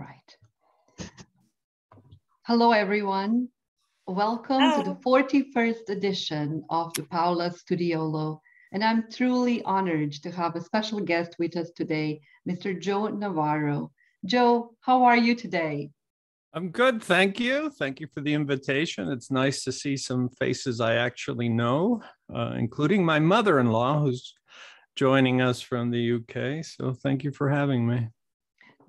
right. Hello, everyone. Welcome to the 41st edition of the Paola Studiolo. And I'm truly honored to have a special guest with us today, Mr. Joe Navarro. Joe, how are you today? I'm good, thank you. Thank you for the invitation. It's nice to see some faces I actually know, including my mother-in-law, who's joining us from the UK. So thank you for having me.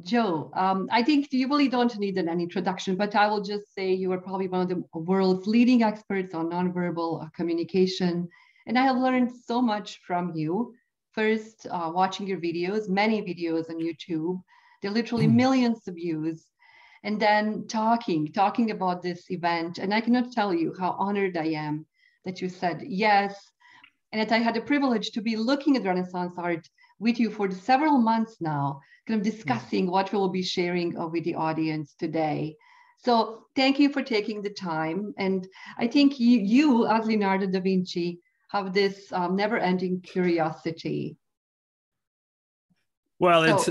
Joe, I think you really don't need an introduction, but I will just say you are probably one of the world's leading experts on nonverbal communication. And I have learned so much from you. First, watching your videos, many videos on YouTube. There are literally millions of views. And then talking about this event. And I cannot tell you how honored I am that you said yes. And that I had the privilege to be looking at Renaissance art with you for several months now, kind of discussing what we will be sharing with the audience today. So thank you for taking the time. And I think you as Leonardo da Vinci, have this never-ending curiosity. Well,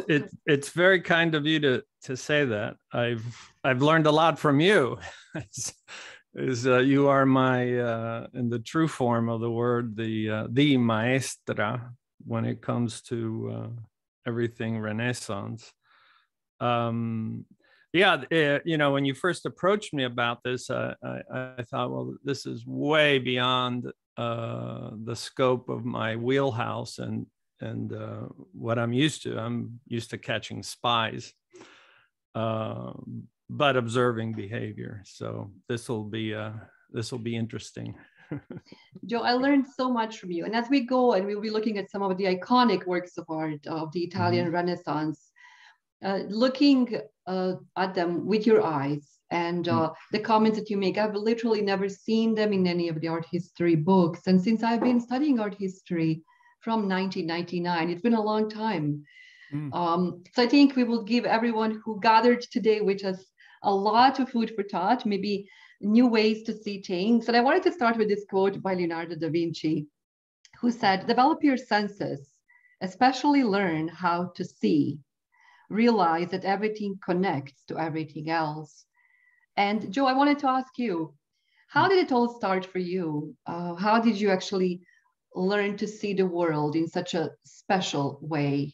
it's very kind of you to say that. I've learned a lot from you. You are my in the true form of the word, the maestra when it comes to everything Renaissance. You know, when you first approached me about this, I thought, well, this is way beyond the scope of my wheelhouse and what I'm used to. I'm used to catching spies, but observing behavior. So this will be interesting. Joe, I learned so much from you. And as we go, and we'll be looking at some of the iconic works of art of the Italian Renaissance, looking at them with your eyes and the comments that you make, I've literally never seen them in any of the art history books. And since I've been studying art history from 1999, it's been a long time. So I think we will give everyone who gathered today with us a lot of food for thought, maybe new ways to see things. And I wanted to start with this quote by Leonardo da Vinci, who said, "Develop your senses, especially learn how to see. Realize that everything connects to everything else." And Joe, I wanted to ask you, how did it all start for you? How did you actually learn to see the world in such a special way?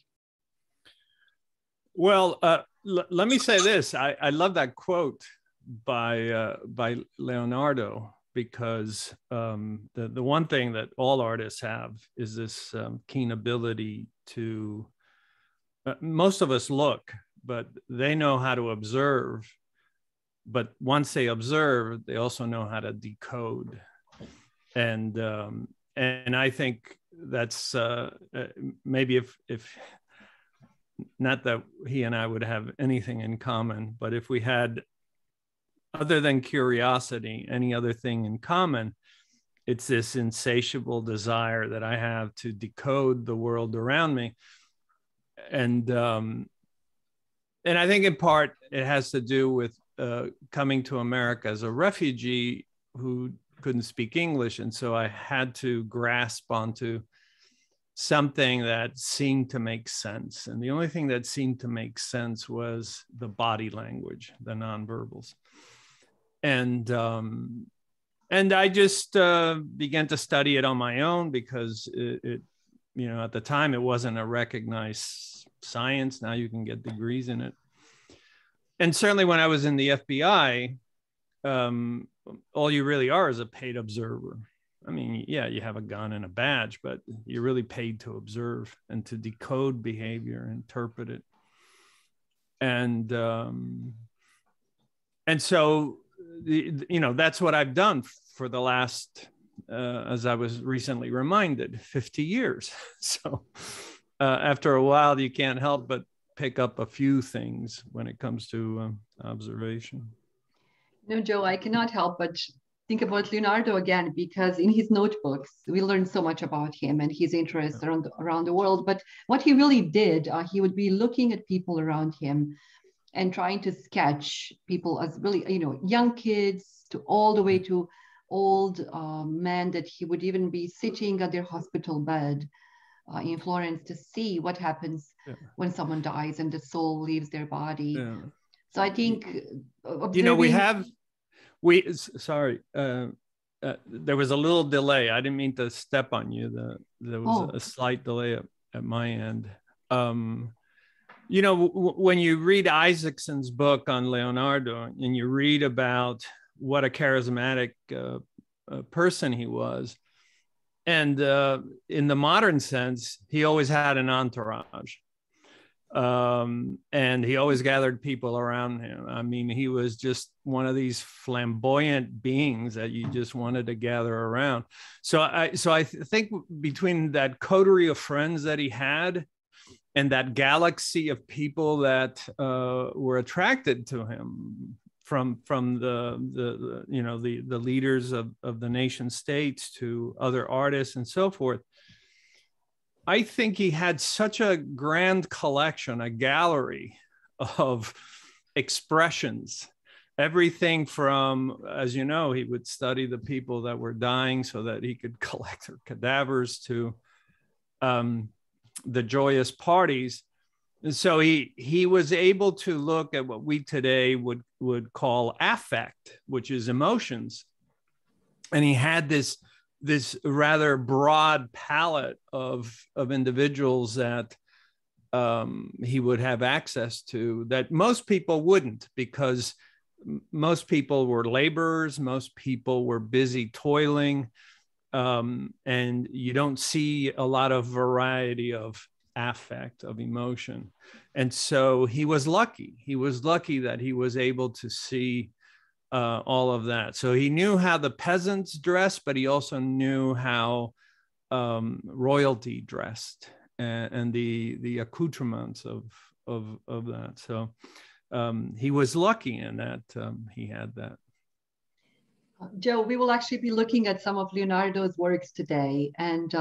Well, let me say this. I love that quote by Leonardo, because the one thing that all artists have is this keen ability to, most of us look, but they know how to observe. But once they observe, they also know how to decode. And I think that's maybe if not that he and I would have anything in common, but if we had, other than curiosity, any other thing in common, it's this insatiable desire that I have to decode the world around me. And I think in part it has to do with coming to America as a refugee who couldn't speak English. And so I had to grasp onto something that seemed to make sense. And the only thing that seemed to make sense was the body language, the nonverbals. And I just began to study it on my own, because it, you know, at the time it wasn't a recognized science. Now you can get degrees in it. And certainly when I was in the FBI, all you really are is a paid observer. I mean, yeah, you have a gun and a badge, but you're really paid to observe and to decode behavior, interpret it. And so, you know, that's what I've done for the last, as I was recently reminded, 50 years. So after a while, you can't help but pick up a few things when it comes to observation. No, Joe, I cannot help but think about Leonardo again, because in his notebooks, we learned so much about him and his interests around the world. But what he really did, he would be looking at people around him and trying to sketch people as really, you know, young kids to all the way to old men, that he would even be sitting at their hospital bed in Florence to see what happens when someone dies and the soul leaves their body. So I think sorry, there was a little delay. I didn't mean to step on you. There was a slight delay at my end. When you read Isaacson's book on Leonardo and you read about what a charismatic person he was, and in the modern sense, he always had an entourage. And he always gathered people around him. I mean, he was just one of these flamboyant beings that you just wanted to gather around. So I think between that coterie of friends that he had and that galaxy of people that were attracted to him, from the leaders of the nation states to other artists and so forth, I think he had such a grand collection, a gallery of expressions, everything from, as you know, he would study the people that were dying so that he could collect their cadavers, to the joyous parties. And so he was able to look at what we today would call affect, which is emotions. And he had this rather broad palette of individuals that he would have access to that most people wouldn't, because most people were laborers, most people were busy toiling, and you don't see a lot of variety of affect, of emotion. And so he was lucky. He was lucky that he was able to see all of that. So he knew how the peasants dressed, but he also knew how royalty dressed, and the accoutrements of that. So he was lucky in that he had that. Joe, we will actually be looking at some of Leonardo's works today. And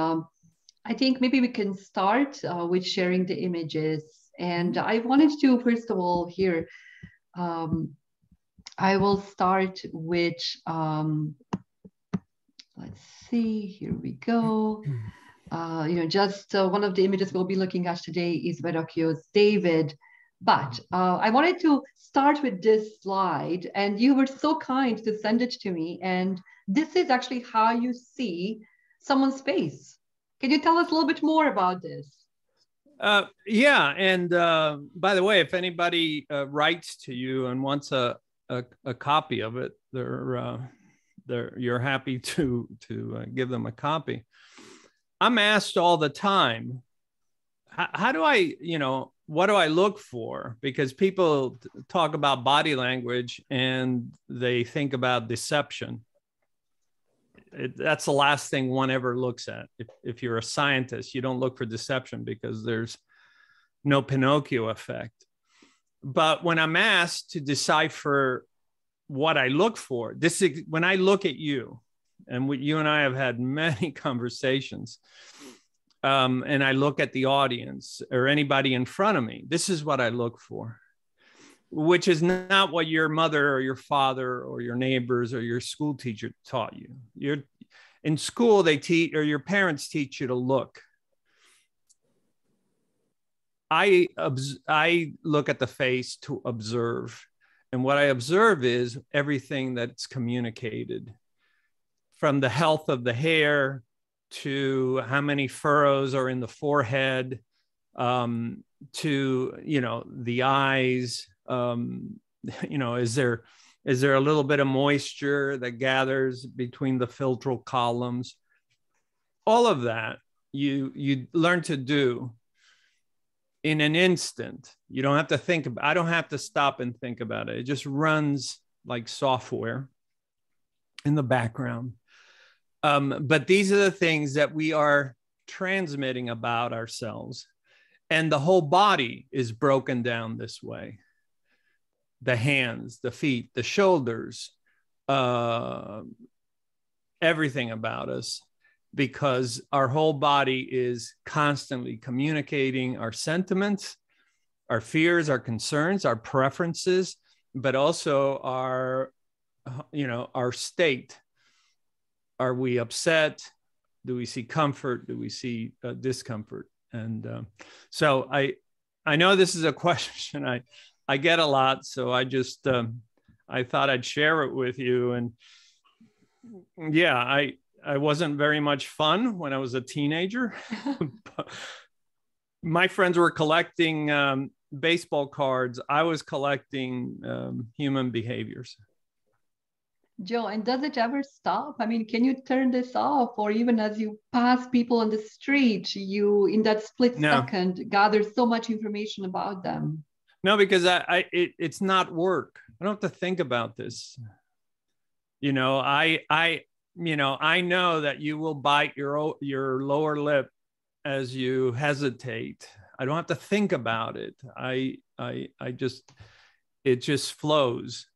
I think maybe we can start with sharing the images. And I wanted to, first of all, here, I will start with, let's see, here we go. Just one of the images we'll be looking at today is Verrocchio's David. But I wanted to start with this slide, and you were so kind to send it to me. And this is actually how you see someone's face. Can you tell us a little bit more about this? Yeah, and by the way, if anybody writes to you and wants a copy of it, you're happy to give them a copy. I'm asked all the time, how do I, what do I look for? Because people talk about body language and they think about deception. That's the last thing one ever looks at. If you're a scientist, you don't look for deception because there's no Pinocchio effect. But when I'm asked to decipher what I look for, this is when I look at you, and you and I have had many conversations, and I look at the audience or anybody in front of me, this is what I look for, which is not what your mother or your father or your neighbors or your school teacher taught you. You're in school, they teach, or your parents teach you to look. I look at the face to observe. And what I observe is everything that's communicated, from the health of the hair to how many furrows are in the forehead, to, the eyes, is there a little bit of moisture that gathers between the filtral columns? All of that you learn to do in an instant. You don't have to think about, I don't have to stop and think about it. It just runs like software in the background. But these are the things that we are transmitting about ourselves. And the whole body is broken down this way. The hands, the feet, the shoulders, everything about us, because our whole body is constantly communicating our sentiments, our fears, our concerns, our preferences, but also our state. Are we upset? Do we see comfort? Do we see discomfort? And so I know this is a question I get a lot. So I just, I thought I'd share it with you. And yeah, I wasn't very much fun when I was a teenager. My friends were collecting baseball cards. I was collecting human behaviors. Joe, and does it ever stop? I mean, can you turn this off? Or even as you pass people on the street, you, in that split second, gather so much information about them? No, because it's not work. I don't have to think about this. You know, I know that you will bite your lower lip as you hesitate. I don't have to think about it. It just flows.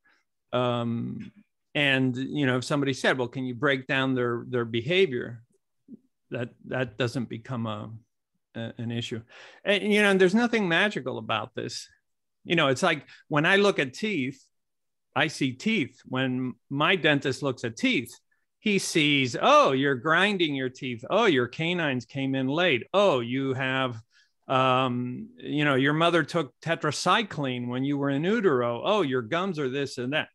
And, you know, if somebody said, well, can you break down their behavior? That doesn't become an issue. And, you know, there's nothing magical about this. You know, it's like when I look at teeth, I see teeth. When my dentist looks at teeth, he sees, oh, you're grinding your teeth. Oh, your canines came in late. Oh, you have, you know, your mother took tetracycline when you were in utero. Oh, your gums are this and that.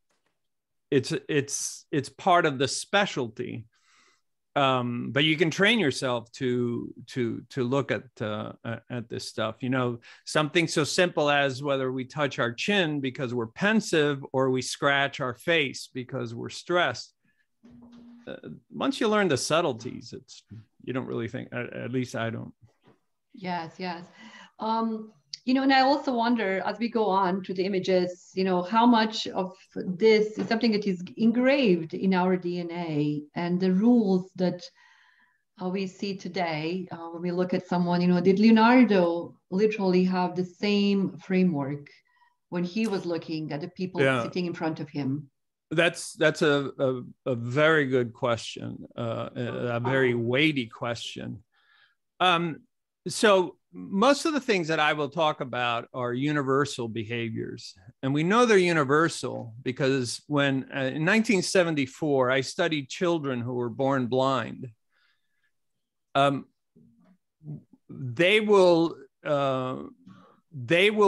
It's part of the specialty. But you can train yourself to look at this stuff. You know, something so simple as whether we touch our chin because we're pensive or we scratch our face because we're stressed. Once you learn the subtleties, you don't really think. At least I don't. Yes, yes. You know, and I also wonder, as we go on to the images, you know, how much of this is something that is engraved in our DNA, and the rules that we see today when we look at someone, you know, did Leonardo literally have the same framework when he was looking at the people sitting in front of him? That's a very good question, a very weighty question. So most of the things that I will talk about are universal behaviors. And we know they're universal because when in 1974, I studied children who were born blind. They will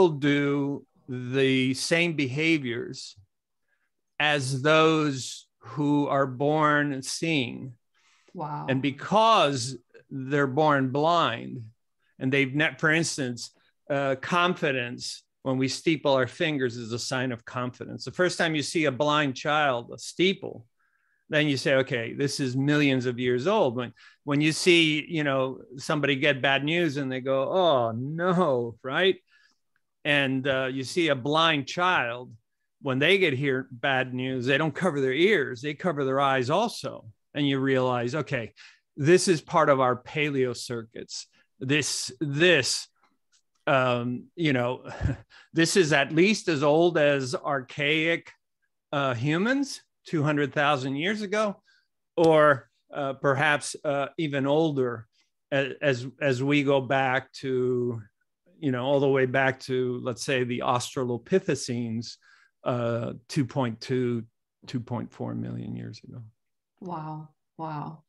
do the same behaviors as those who are born seeing. Wow. And because they're born blind, and for instance, confidence, when we steeple our fingers, is a sign of confidence. The first time you see a blind child, a steeple, then you say, okay, this is millions of years old. When you see, you know, somebody get bad news and they go, oh no, right? And you see a blind child, when they hear bad news, they don't cover their ears, they cover their eyes also. And you realize, okay, this is part of our paleo circuits. This you know, this is at least as old as archaic humans 200,000 years ago, or perhaps even older as we go back to, you know, all the way back to, let's say, the Australopithecines 2.2, 2.4 million years ago. Wow. Wow.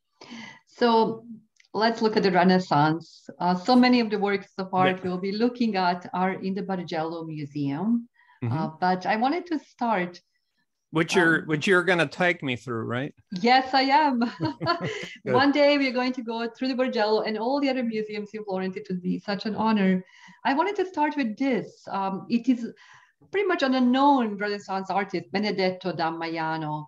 So let's look at the Renaissance. So many of the works of art we'll be looking at are in the Verrocchio Museum. But I wanted to start. Which you're going to take me through, right? Yes, I am. One day we're going to go through the Verrocchio and all the other museums in Florence. It would be such an honor. I wanted to start with this. It is pretty much an unknown Renaissance artist, Benedetto da Maiano.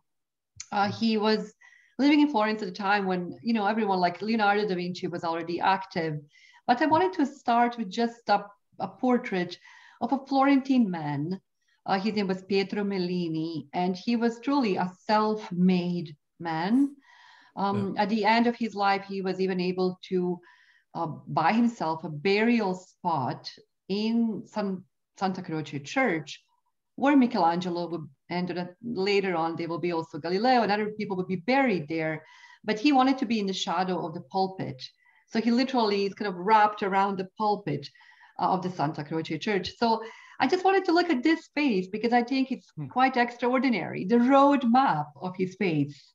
He was living in Florence at a time when, you know, everyone like Leonardo da Vinci was already active. But I wanted to start with just a portrait of a Florentine man. His name was Pietro Mellini, and he was truly a self-made man. At the end of his life, he was even able to buy himself a burial spot in Santa Croce Church, where Michelangelo would, and later on there will be also Galileo and other people would be buried there. But he wanted to be in the shadow of the pulpit. So he literally is kind of wrapped around the pulpit of the Santa Croce Church. So I just wanted to look at this face because I think it's quite extraordinary, the road map of his face.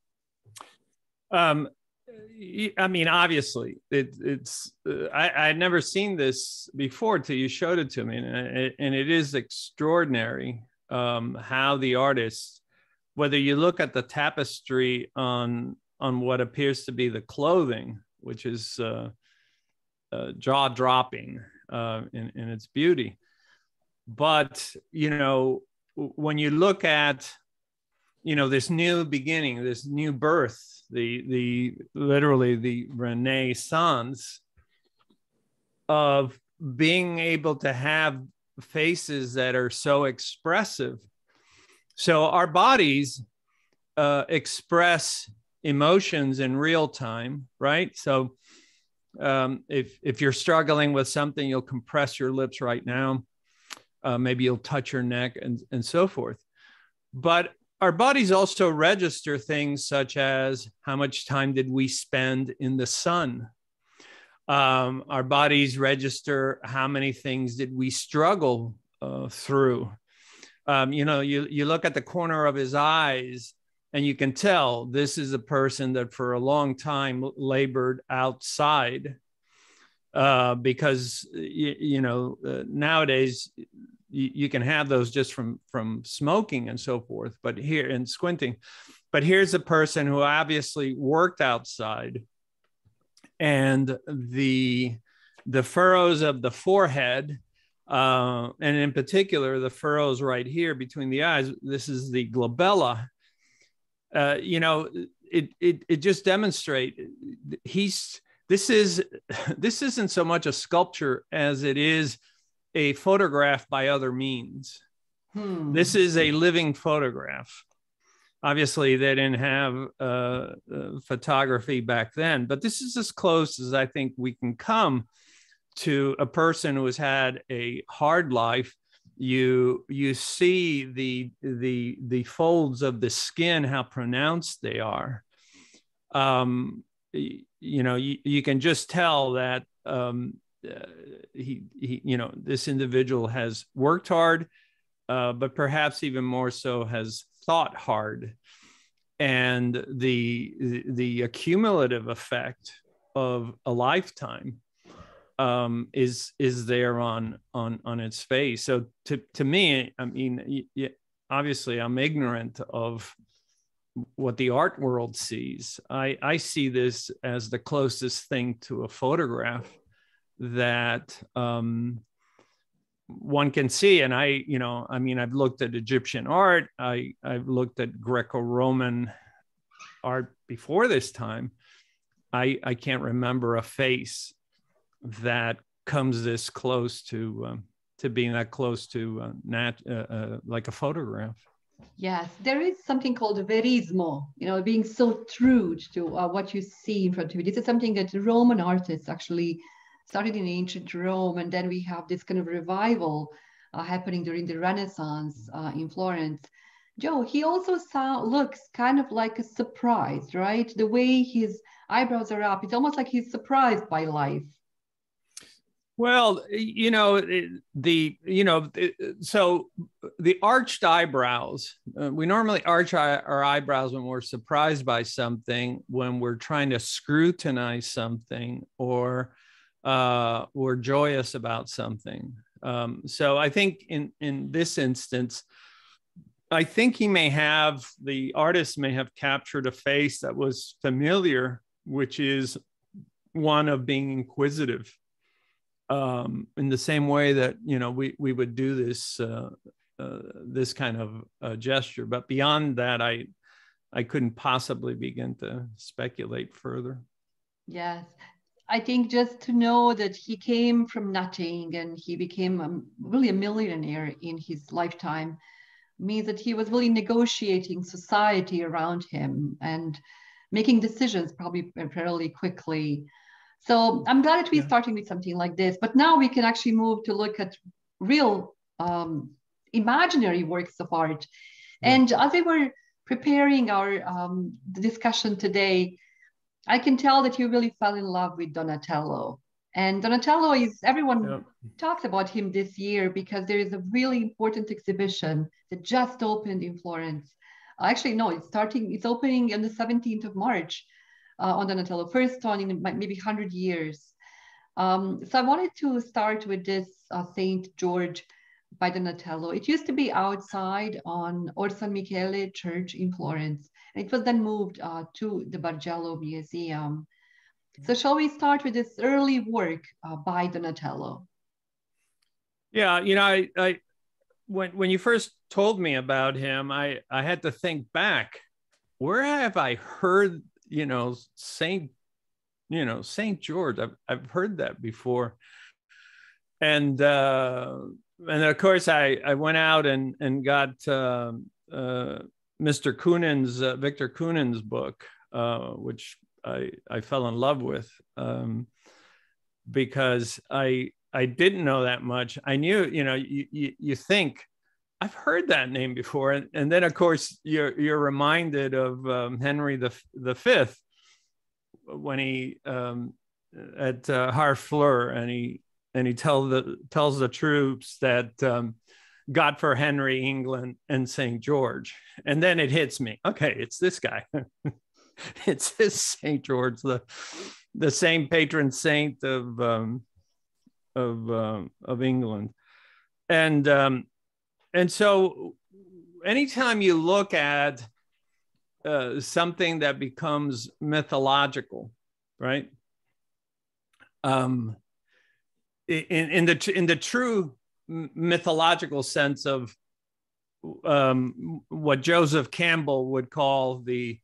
I mean, obviously, I had never seen this before till you showed it to me, and it is extraordinary how the artist, whether you look at the tapestry on what appears to be the clothing, which is jaw-dropping in its beauty, but when you look at this new beginning, this new birth, literally the renaissance of being able to have faces that are so expressive. So our bodies express emotions in real time, right? So if you're struggling with something, you'll compress your lips right now. Maybe you'll touch your neck and so forth. But our bodies also register things such as how much time did we spend in the sun? Our bodies register how many things did we struggle through? You look at the corner of his eyes and you can tell this is a person that for a long time labored outside because, nowadays, you can have those just from smoking and so forth, but here and squinting. But here's a person who obviously worked outside, and the furrows of the forehead, and in particular the furrows right here between the eyes. This is the glabella. It just demonstrates this isn't so much a sculpture as it is a photograph by other means. This is a living photograph. Obviously, they didn't have photography back then, but this is as close as I think we can come to a person who has had a hard life. You see the folds of the skin, how pronounced they are. You can just tell that this individual has worked hard, but perhaps even more so has thought hard, and the accumulative effect of a lifetime is there on its face. So to me, I mean, obviously, I'm ignorant of what the art world sees. I see this as the closest thing to a photograph that one can see. And I've looked at Egyptian art. I've looked at Greco-Roman art before this time. I can't remember a face that comes this close to being that close to like a photograph. Yes, there is something called verismo, being so true to what you see in front of you. This is something that Roman artists actually started in ancient Rome, and then we have this kind of revival happening during the Renaissance in Florence. Joe, he also looks kind of like a surprised, right? The way his eyebrows are up, it's almost like he's surprised by life. Well, so the arched eyebrows, we normally arch our eyebrows when we're surprised by something, when we're trying to scrutinize something, or we're joyous about something. So I think in this instance, I think the artist may have captured a face that was familiar, which is one of being inquisitive. In the same way that we would do this kind of gesture, but beyond that, I couldn't possibly begin to speculate further. Yes, I think just to know that he came from nothing and he became really a millionaire in his lifetime means that he was really negotiating society around him and making decisions probably fairly quickly. So I'm glad that we're starting with something like this, but now we can actually move to look at real imaginary works of art. Yeah. And as we were preparing our discussion today, I can tell that you really fell in love with Donatello. And Donatello everyone talks about him this year because there is a really important exhibition that just opened in Florence. Actually, no, it's opening on the 17th of March. on Donatello, first on in maybe 100 years. So I wanted to start with this Saint George by Donatello. It used to be outside on Or San Michele Church in Florence. And it was then moved to the Bargello Museum. So shall we start with this early work by Donatello? Yeah, you know, I when you first told me about him, I had to think back. Where have I heard, Saint George? I've heard that before, and of course I went out and got Mr. Kunin's Victor Kunin's book, which I fell in love with, because I didn't know that much. I knew, you think I've heard that name before, and then of course you're reminded of Henry V when he at Harfleur, and he tells the troops that God for Henry, England, and St. George, and then it hits me. Okay, it's this guy. It's this St. George, the same patron saint of England, and so anytime you look at something that becomes mythological, right? In the true mythological sense of what Joseph Campbell would call the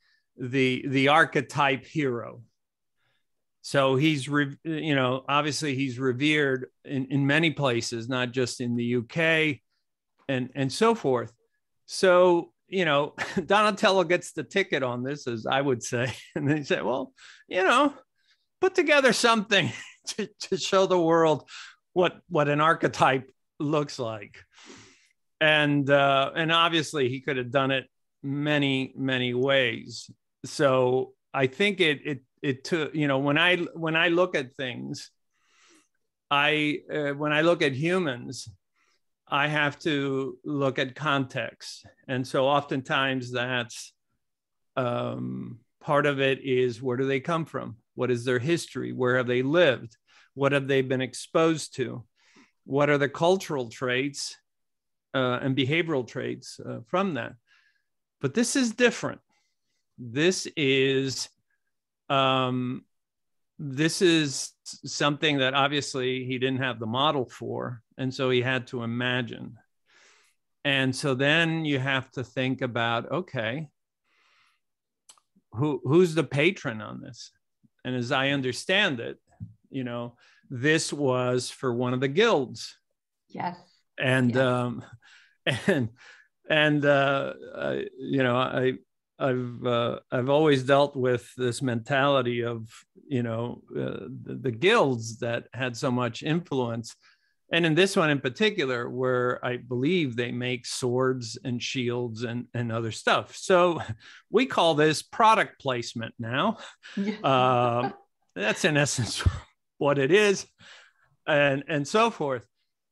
archetype hero. So he's, obviously he's revered in many places, not just in the UK and so forth. So, Donatello gets the ticket on this, as I would say. And they say, well, put together something to show the world what an archetype looks like. And obviously he could have done it many, many ways. So I think it took, when I look at things, when I look at humans, I have to look at context. And so oftentimes that's part of it is, where do they come from? What is their history? Where have they lived? What have they been exposed to? What are the cultural traits and behavioral traits from that? But this is different. This is something that obviously he didn't have the model for, and so he had to imagine. And so then you have to think about, okay, who's the patron on this? And as I understand it, this was for one of the guilds. Yes. And yes. I've always dealt with this mentality of, the guilds that had so much influence. And in this one in particular, where I believe they make swords and shields and other stuff. So we call this product placement now. Yes. That's in essence what it is, and so forth.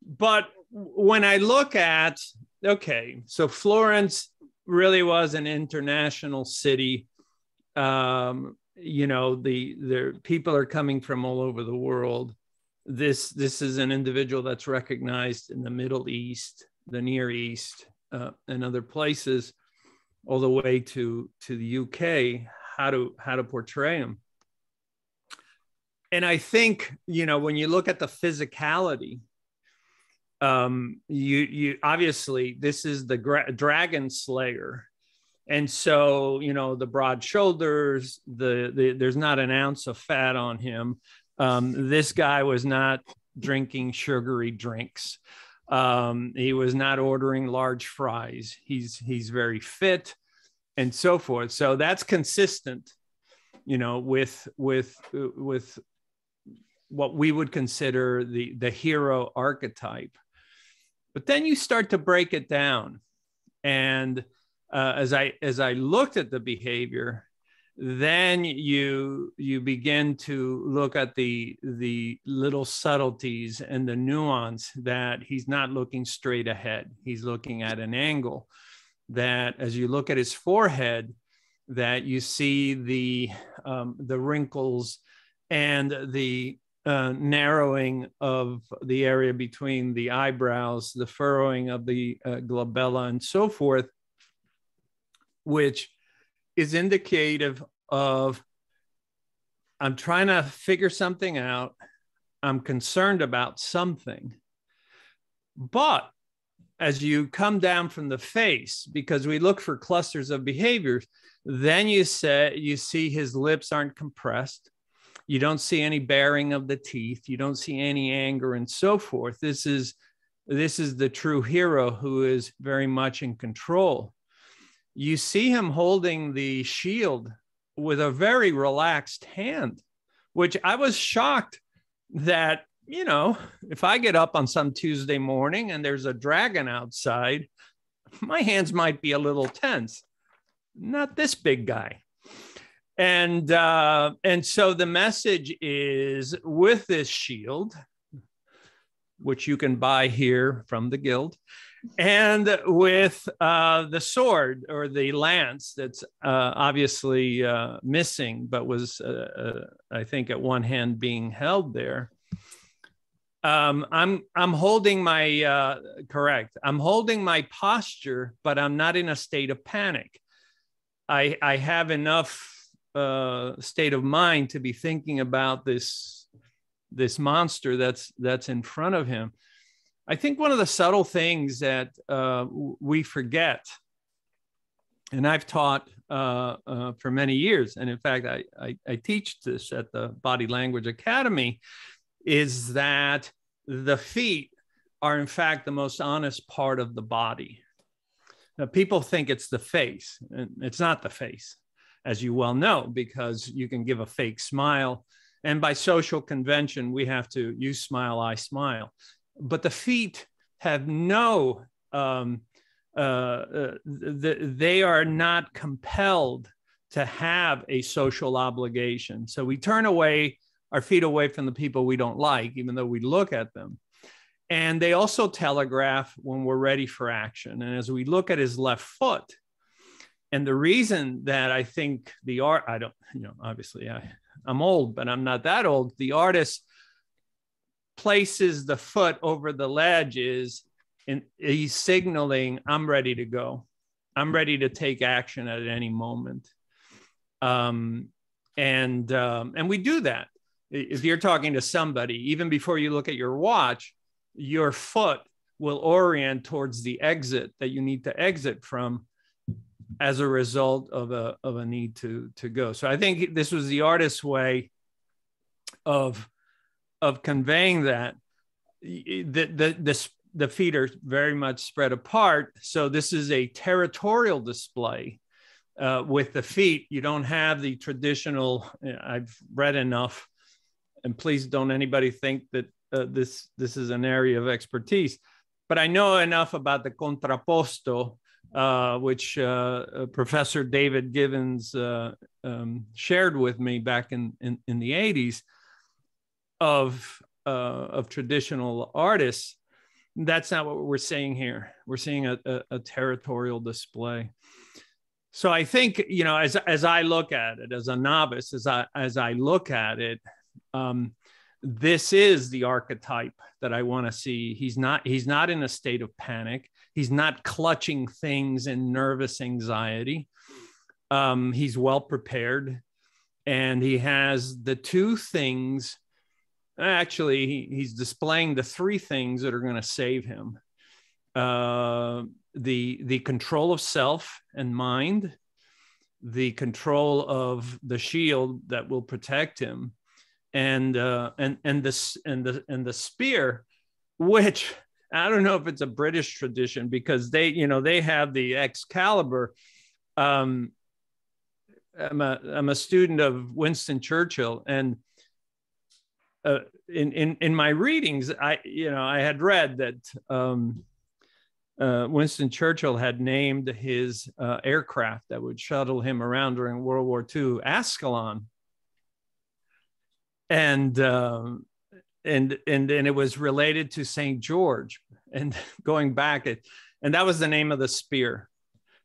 But when I look at, okay, so Florence really was an international city. The people are coming from all over the world. This is an individual that's recognized in the Middle East, the Near East, and other places, all the way to the UK. How to portray him. And I think, when you look at the physicality, you obviously, this is the dragon slayer. And so, the broad shoulders, there's not an ounce of fat on him. This guy was not drinking sugary drinks. He was not ordering large fries. He's very fit and so forth. So that's consistent, with what we would consider the hero archetype. But then you start to break it down. And as I looked at the behavior, then you begin to look at the little subtleties and the nuance that he's not looking straight ahead. He's looking at an angle that, as you look at his forehead, that you see the wrinkles and the narrowing of the area between the eyebrows, the furrowing of the glabella, and so forth, which is indicative of, I'm trying to figure something out. I'm concerned about something. But as you come down from the face, because we look for clusters of behaviors, then you see his lips aren't compressed. You don't see any baring of the teeth. You don't see any anger and so forth. This is the true hero who is very much in control. You see him holding the shield with a very relaxed hand, which I was shocked that, you know, if I get up on some Tuesday morning and there's a dragon outside, my hands might be a little tense. Not this big guy. And so the message is, with this shield, which you can buy here from the guild, and with the sword or the lance that's obviously missing, but was, I think, at one hand being held there. I'm holding my correct. I'm holding my posture, but I'm not in a state of panic. I have enough state of mind to be thinking about this monster that's in front of him. I think one of the subtle things that we forget, and I've taught for many years, and in fact, I teach this at the Body Language Academy, is that the feet are in fact the most honest part of the body. Now, people think it's the face, and it's not the face, as you well know, because you can give a fake smile. And by social convention, we have to, you smile, I smile. But the feet have no, they are not compelled to have a social obligation. So we turn away our feet away from the people we don't like, even though we look at them. And they also telegraph when we're ready for action. And as we look at his left foot, and the reason that I think the art, I don't, you know, obviously I'm old, but I'm not that old. The artist places the foot over the ledge and he's signaling, I'm ready to go. I'm ready to take action at any moment. And we do that. If you're talking to somebody, even before you look at your watch, your foot will orient towards the exit that you need to exit from as a result of a need to go. So I think this was the artist's way of conveying that. The feet are very much spread apart. So this is a territorial display. With the feet, you don't have the traditional, I've read enough, and please don't anybody think that this is an area of expertise, but I know enough about the contrapposto, which Professor David Givens shared with me back in the 80s of traditional artists. That's not what we're seeing here. We're seeing a territorial display. So I think, you know, as I look at it, as a novice, as I look at it, this is the archetype that I want to see. He's not in a state of panic. He's not clutching things in nervous anxiety. He's well prepared, and he has the two things. Actually, he's displaying the three things that are going to save him. The control of self and mind, the control of the shield that will protect him, and the spear, which I don't know if it's a British tradition, because they have the Excalibur. I'm a student of Winston Churchill, and in my readings, I had read that Winston Churchill had named his aircraft that would shuttle him around during World War II Ascalon, and it was related to St. George, and going back, and that was the name of the spear.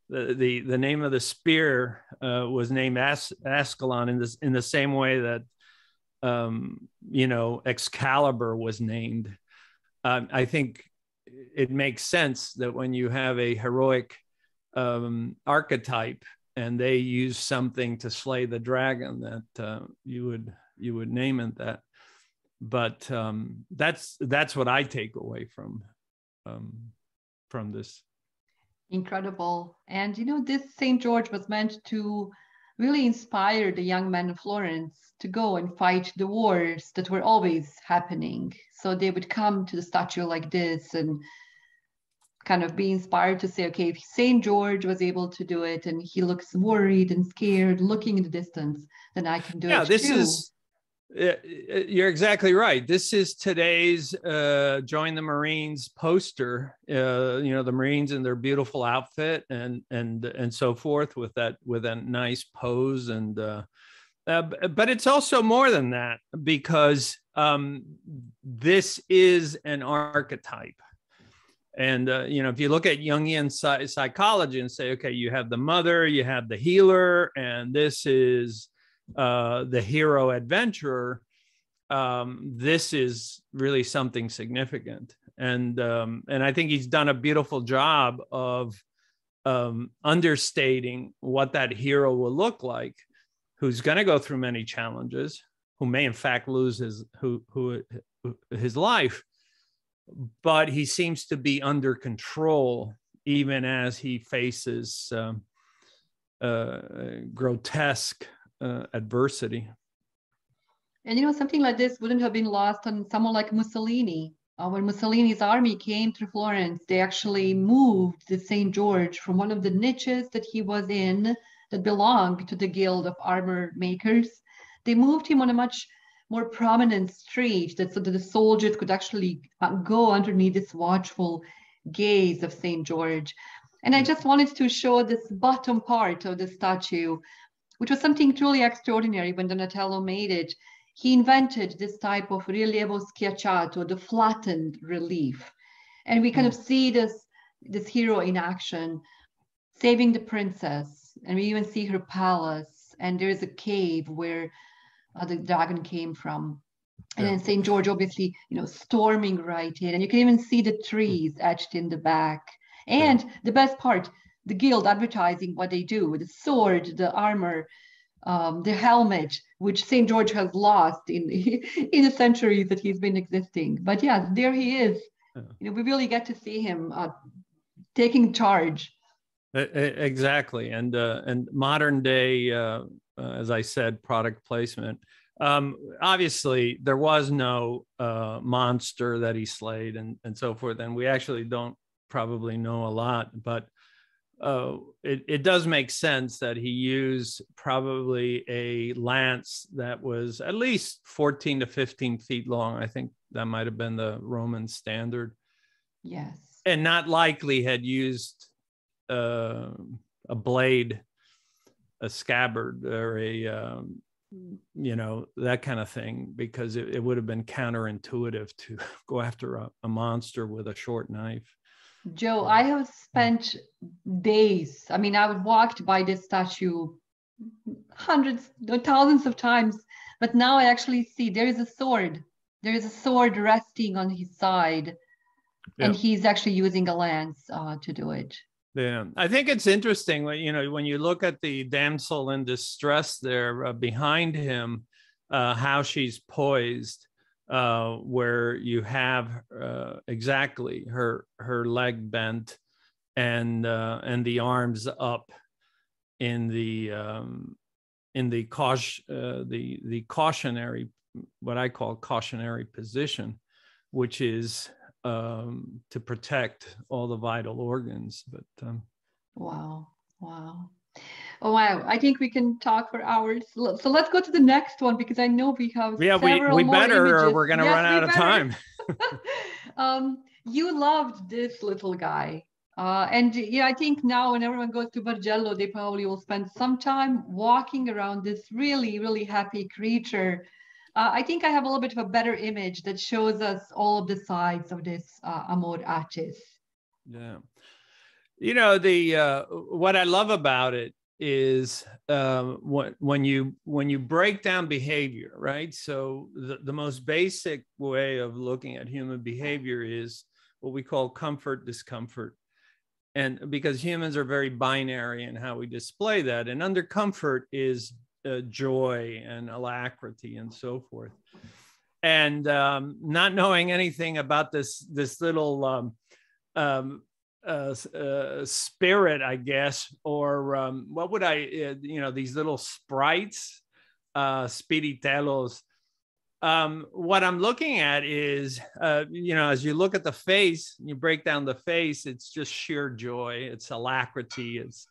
the name of the spear was named Ascalon in the same way that Excalibur was named. I think it makes sense that when you have a heroic archetype and they use something to slay the dragon, that you would name it that. But that's what I take away from this. Incredible. And this St. George was meant to really inspire the young men of Florence to go and fight the wars that were always happening. So they would come to the statue like this and kind of be inspired to say, okay, if St. George was able to do it and he looks worried and scared looking in the distance, then I can do it too. You're exactly right. This is today's Join the Marines poster. The Marines in their beautiful outfit and so forth with that nice pose. And but it's also more than that, because this is an archetype. And if you look at Jungian psychology and say, okay, you have the mother, you have the healer, and this is the hero adventurer, this is really something significant. And I think he's done a beautiful job of understating what that hero will look like, who's going to go through many challenges, who may in fact lose his life, but he seems to be under control even as he faces grotesque adversity. And something like this wouldn't have been lost on someone like Mussolini. When Mussolini's army came through Florence, they actually moved the St. George from one of the niches that he was in that belonged to the Guild of Armor Makers. They moved him on a much more prominent street so that the soldiers could actually go underneath this watchful gaze of St. George. And I just wanted to show this bottom part of the statue, which was something truly extraordinary when Donatello made it. He invented this type of rilievo schiacciato, the flattened relief. And we kind of see this hero in action, saving the princess. And we even see her palace. And there's a cave where the dragon came from. And then St. George, obviously, storming right in. And you can even see the trees etched in the back. And the best part, the guild advertising what they do with the sword, the armor, the helmet, which St. George has lost in the centuries that he's been existing. But yeah, there he is. We really get to see him taking charge. Exactly. And modern day, as I said, product placement. Obviously, there was no monster that he slayed and so forth. And we actually don't probably know a lot, but it does make sense that he used probably a lance that was at least 14 to 15 feet long. I think that might have been the Roman standard. Yes. And not likely had used a blade, a scabbard, or that kind of thing, because it would have been counterintuitive to go after a monster with a short knife. Joe, I have spent days. I mean, I walked by this statue hundreds, thousands of times, but now I actually see there is a sword. There is a sword resting on his side, and he's actually using a lance to do it. Yeah, I think it's interesting when you look at the damsel in distress there behind him, how she's poised, where you have exactly her leg bent and the arms up in the cautionary, what I call cautionary position, which is to protect all the vital organs. But wow. Oh, wow. I think we can talk for hours. So let's go to the next one, because I know we have several we more better images. or we're going to run out of time. You loved this little guy. And I think now when everyone goes to Bargello, they probably will spend some time walking around this really, really happy creature. I think I have a little bit of a better image that shows us all of the sides of this amor artis. Yeah. You know, the what I love about it is when you break down behavior, right? So the most basic way of looking at human behavior is what we call comfort, discomfort. And because humans are very binary in how we display that. And under comfort is joy and alacrity and so forth. And not knowing anything about this little spirit, I guess, or what would I, these little sprites, spiritelos. What I'm looking at is, as you look at the face, you break down the face, it's just sheer joy. It's alacrity. It's,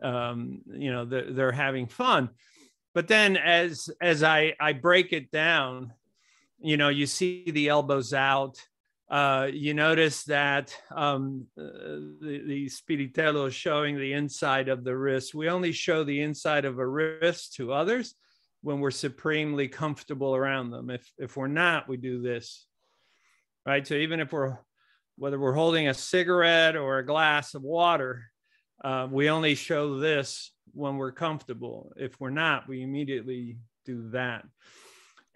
they're having fun. But then as I break it down, you see the elbows out. You notice that the spiritello is showing the inside of the wrist. We only show the inside of a wrist to others when we're supremely comfortable around them. If we're not, we do this, right? So even if whether we're holding a cigarette or a glass of water, we only show this when we're comfortable. If we're not, we immediately do that.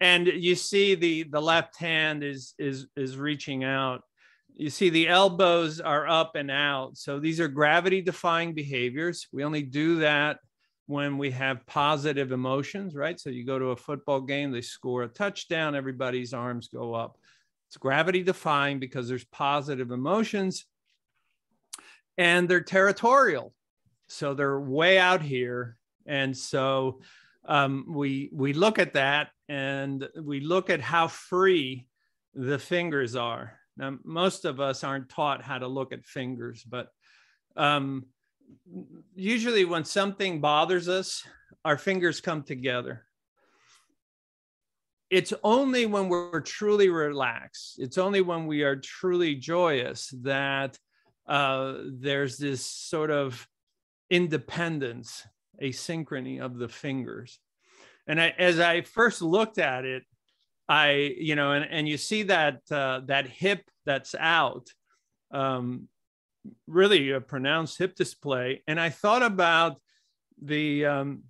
And you see the left hand is reaching out. You see the elbows are up and out. So these are gravity defying behaviors. We only do that when we have positive emotions, right? So you go to a football game, they score a touchdown, everybody's arms go up. It's gravity defying because there's positive emotions and they're territorial. So they're way out here. And so we look at that and we look at how free the fingers are. Now, most of us aren't taught how to look at fingers, but usually when something bothers us, our fingers come together. It's only when we're truly relaxed, it's only when we are truly joyous that there's this sort of independence, asynchrony of the fingers. And as I first looked at it, and you see that that hip that's out, really a pronounced hip display. And I thought about the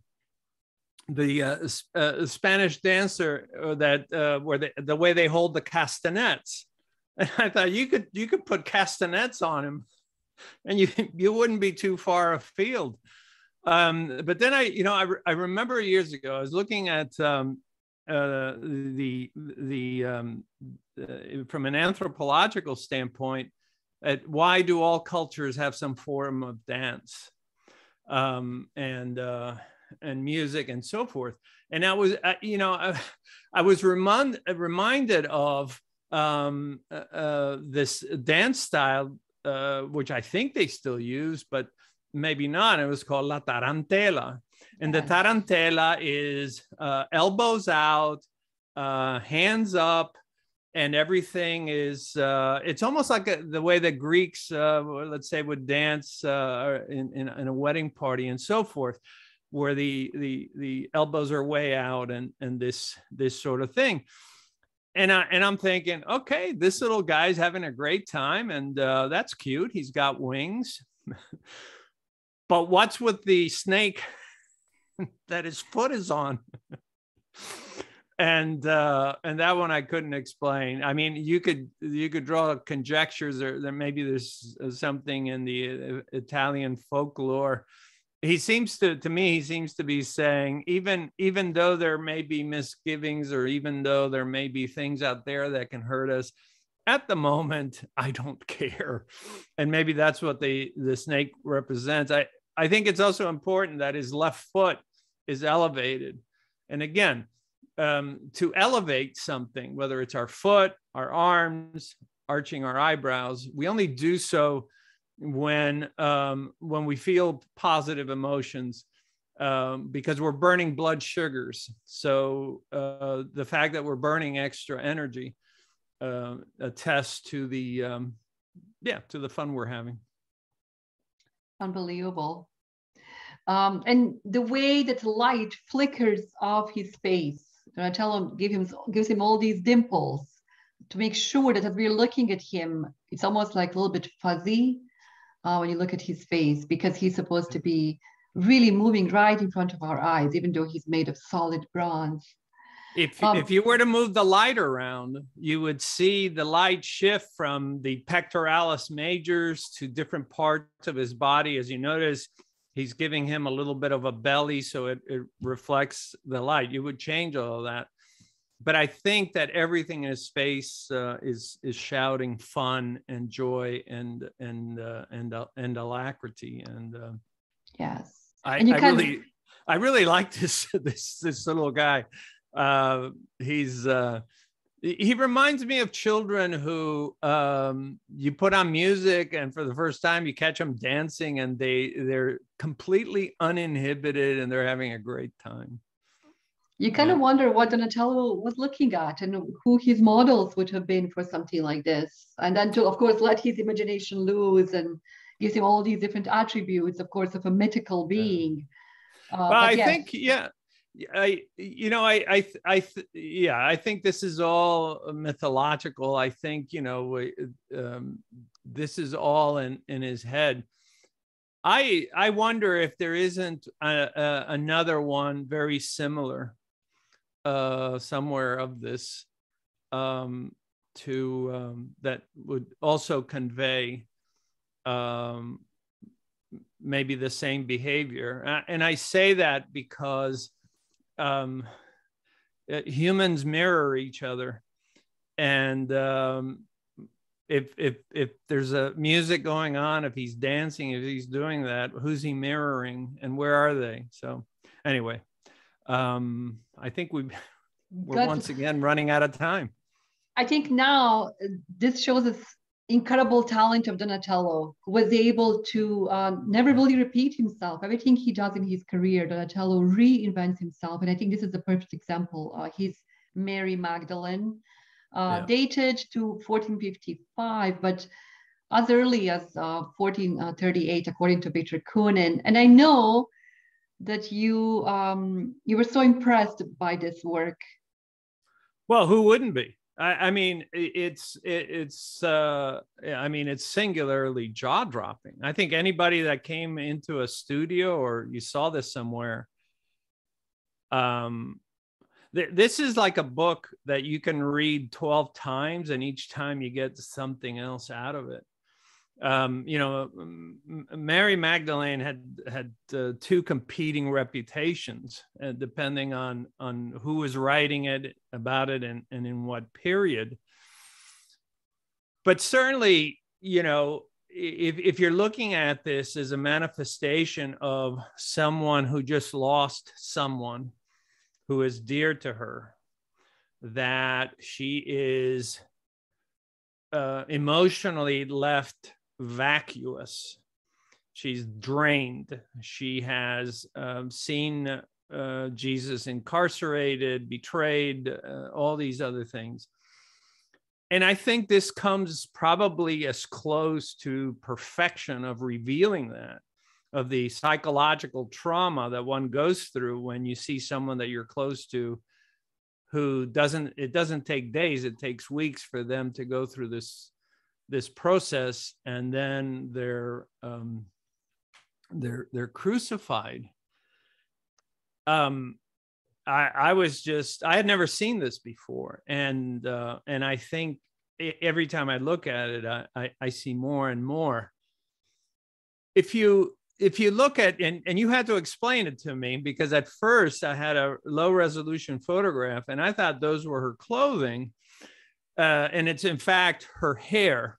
Spanish dancer that where the way they hold the castanets. And I thought you could put castanets on him, and you wouldn't be too far afield. But then I remember years ago I was looking at from an anthropological standpoint at why do all cultures have some form of dance and music and so forth. And I was I was reminded of this dance style which I think they still use, but maybe not. It was called La Tarantela. And the tarantela is elbows out, hands up, and everything is, it's almost like the way the Greeks, let's say, would dance in a wedding party and so forth, where the elbows are way out and this sort of thing. And I'm thinking, okay, this little guy's having a great time, and that's cute. He's got wings. But what's with the snake that his foot is on? And that one I couldn't explain. I mean, you could draw conjectures. There maybe there's something in the Italian folklore. He seems to be saying, even though there may be misgivings, or even though there may be things out there that can hurt us, at the moment, I don't care. And maybe that's what the snake represents. I think it's also important that his left foot is elevated. And again, to elevate something, whether it's our foot, our arms, arching our eyebrows, we only do so when we feel positive emotions, because we're burning blood sugars. So the fact that we're burning extra energy attests to the fun we're having. Unbelievable. And the way that light flickers off his face, and I tell him, gives him all these dimples to make sure that as we're looking at him, it's almost like a little bit fuzzy. when you look at his face, because he's supposed to be really moving right in front of our eyes, even though he's made of solid bronze. If you were to move the light around, you would see the light shift from the pectoralis majors to different parts of his body. As you notice, he's giving him a little bit of a belly, so it reflects the light. You would change all of that. But I think that everything in his face is shouting fun and joy and alacrity. And yes, I really like this little guy. He reminds me of children who you put on music and for the first time you catch them dancing and they're completely uninhibited and they're having a great time. You kind of wonder what Donatello was looking at and who his models would have been for something like this. And then to, of course, let his imagination loose and gives him all these different attributes, of course, of a mythical being. Well, I think, I think this is all mythological. I think, this is all in his head. I wonder if there isn't another one very similar somewhere of this that would also convey maybe the same behavior. And I say that because humans mirror each other, and if there's a music going on, if he's dancing, if he's doing that, who's he mirroring and where are they? So anyway, I think we're once again running out of time. I think now this shows us incredible talent of Donatello, who was able to never really repeat himself. Everything he does in his career, Donatello reinvents himself. And I think this is the perfect example. He's Mary Magdalene, dated to 1455, but as early as 1438, according to Peter Koonin. And I know that you were so impressed by this work. Well, who wouldn't be? I mean, it's singularly jaw-dropping. I think anybody that came into a studio or you saw this somewhere, this is like a book that you can read 12 times and each time you get something else out of it. Mary Magdalene had two competing reputations, depending on who was writing it about it and in what period. But certainly, if you're looking at this as a manifestation of someone who just lost someone who is dear to her, that she is emotionally left vacuous. She's drained. She has seen Jesus incarcerated, betrayed, all these other things. And I think this comes probably as close to perfection of revealing that, of the psychological trauma that one goes through when you see someone that you're close to who it doesn't take days, it takes weeks for them to go through this process, and then they're crucified. I had never seen this before, and I think every time I look at it, I see more and more. If you look at, and you had to explain it to me, because at first I had a low resolution photograph and I thought those were her clothing, and it's in fact her hair.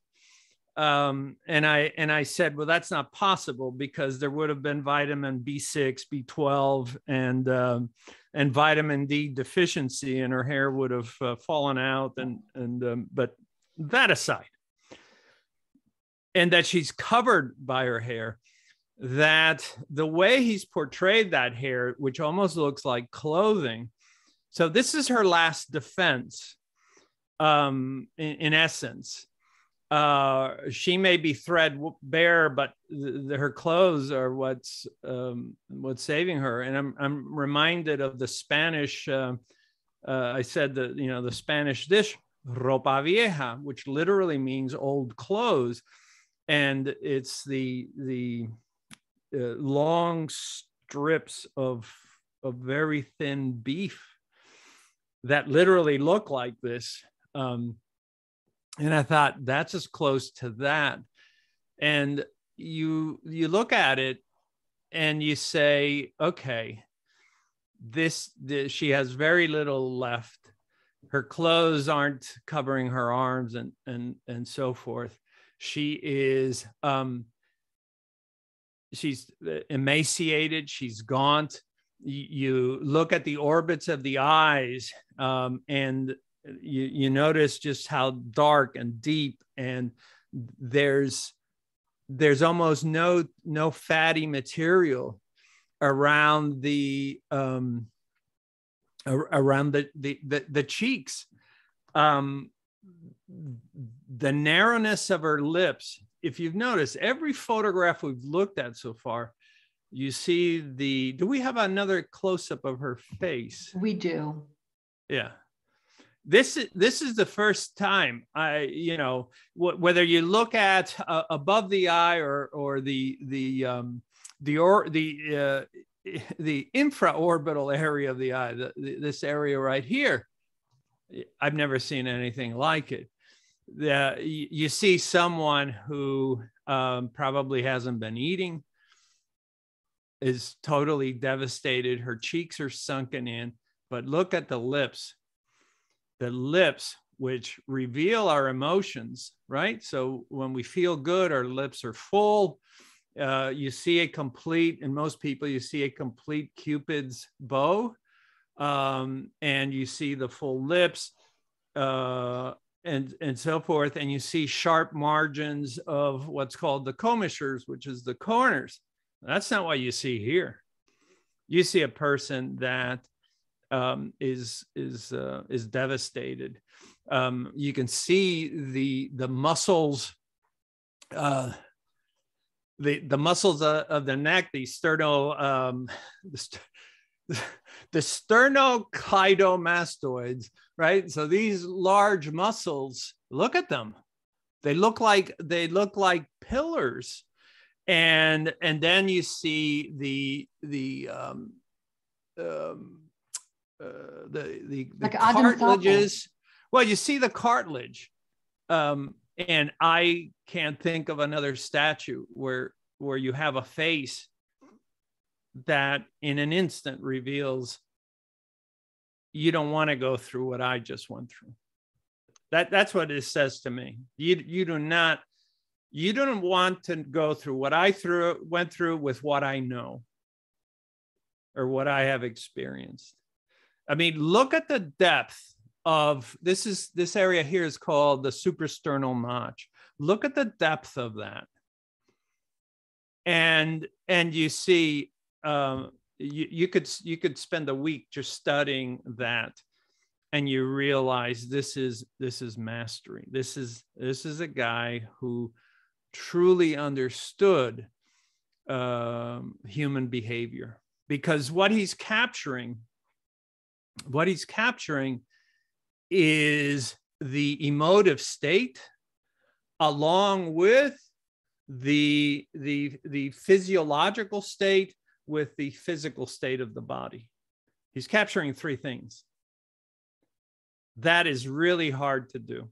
And I said, well, that's not possible, because there would have been vitamin B6, B12, and vitamin D deficiency, and her hair would have fallen out. But that aside, and that she's covered by her hair, that the way he's portrayed that hair, which almost looks like clothing. So this is her last defense, in essence. She may be threadbare, but her clothes are what's saving her. And I'm reminded of the Spanish. I said that the Spanish dish ropa vieja, which literally means old clothes, and it's the long strips of very thin beef that literally look like this. And I thought, that's as close to that. And you look at it and you say, okay, this she has very little left. Her clothes aren't covering her arms and so forth. She is she's emaciated, she's gaunt. You look at the orbits of the eyes, and you notice just how dark and deep, and there's almost no fatty material around the cheeks. The narrowness of her lips. If you've noticed, every photograph we've looked at so far, you see do we have another close-up of her face? We do. Yeah. This is the first time whether you look at above the eye or the infraorbital area of the eye, this area right here, I've never seen anything like it. You see someone who probably hasn't been eating, is totally devastated. Her cheeks are sunken in, but look at the lips, which reveal our emotions, right? So when we feel good, our lips are full. You see in most people, you see a complete Cupid's bow, and you see the full lips, and so forth. And you see sharp margins of what's called the commissures, which is the corners. That's not what you see here. You see a person that is devastated. You can see the muscles, the muscles of the neck, the sternocleidomastoids, right? So these large muscles, look at them. They look like pillars. And then you see the like cartilages. Well, you see the cartilage, and I can't think of another statue where you have a face that in an instant reveals you don't want to go through what I just went through. That's what it says to me. You don't want to go through what I went through with what I know or what I have experienced. I mean, look at the depth of this area here is called the suprasternal notch. Look at the depth of that. And you see, you could spend a week just studying that, and you realize this is mastery. This is a guy who truly understood human behavior, because what he's capturing is the emotive state along with the physiological state with the physical state of the body. He's capturing three things. That is really hard to do.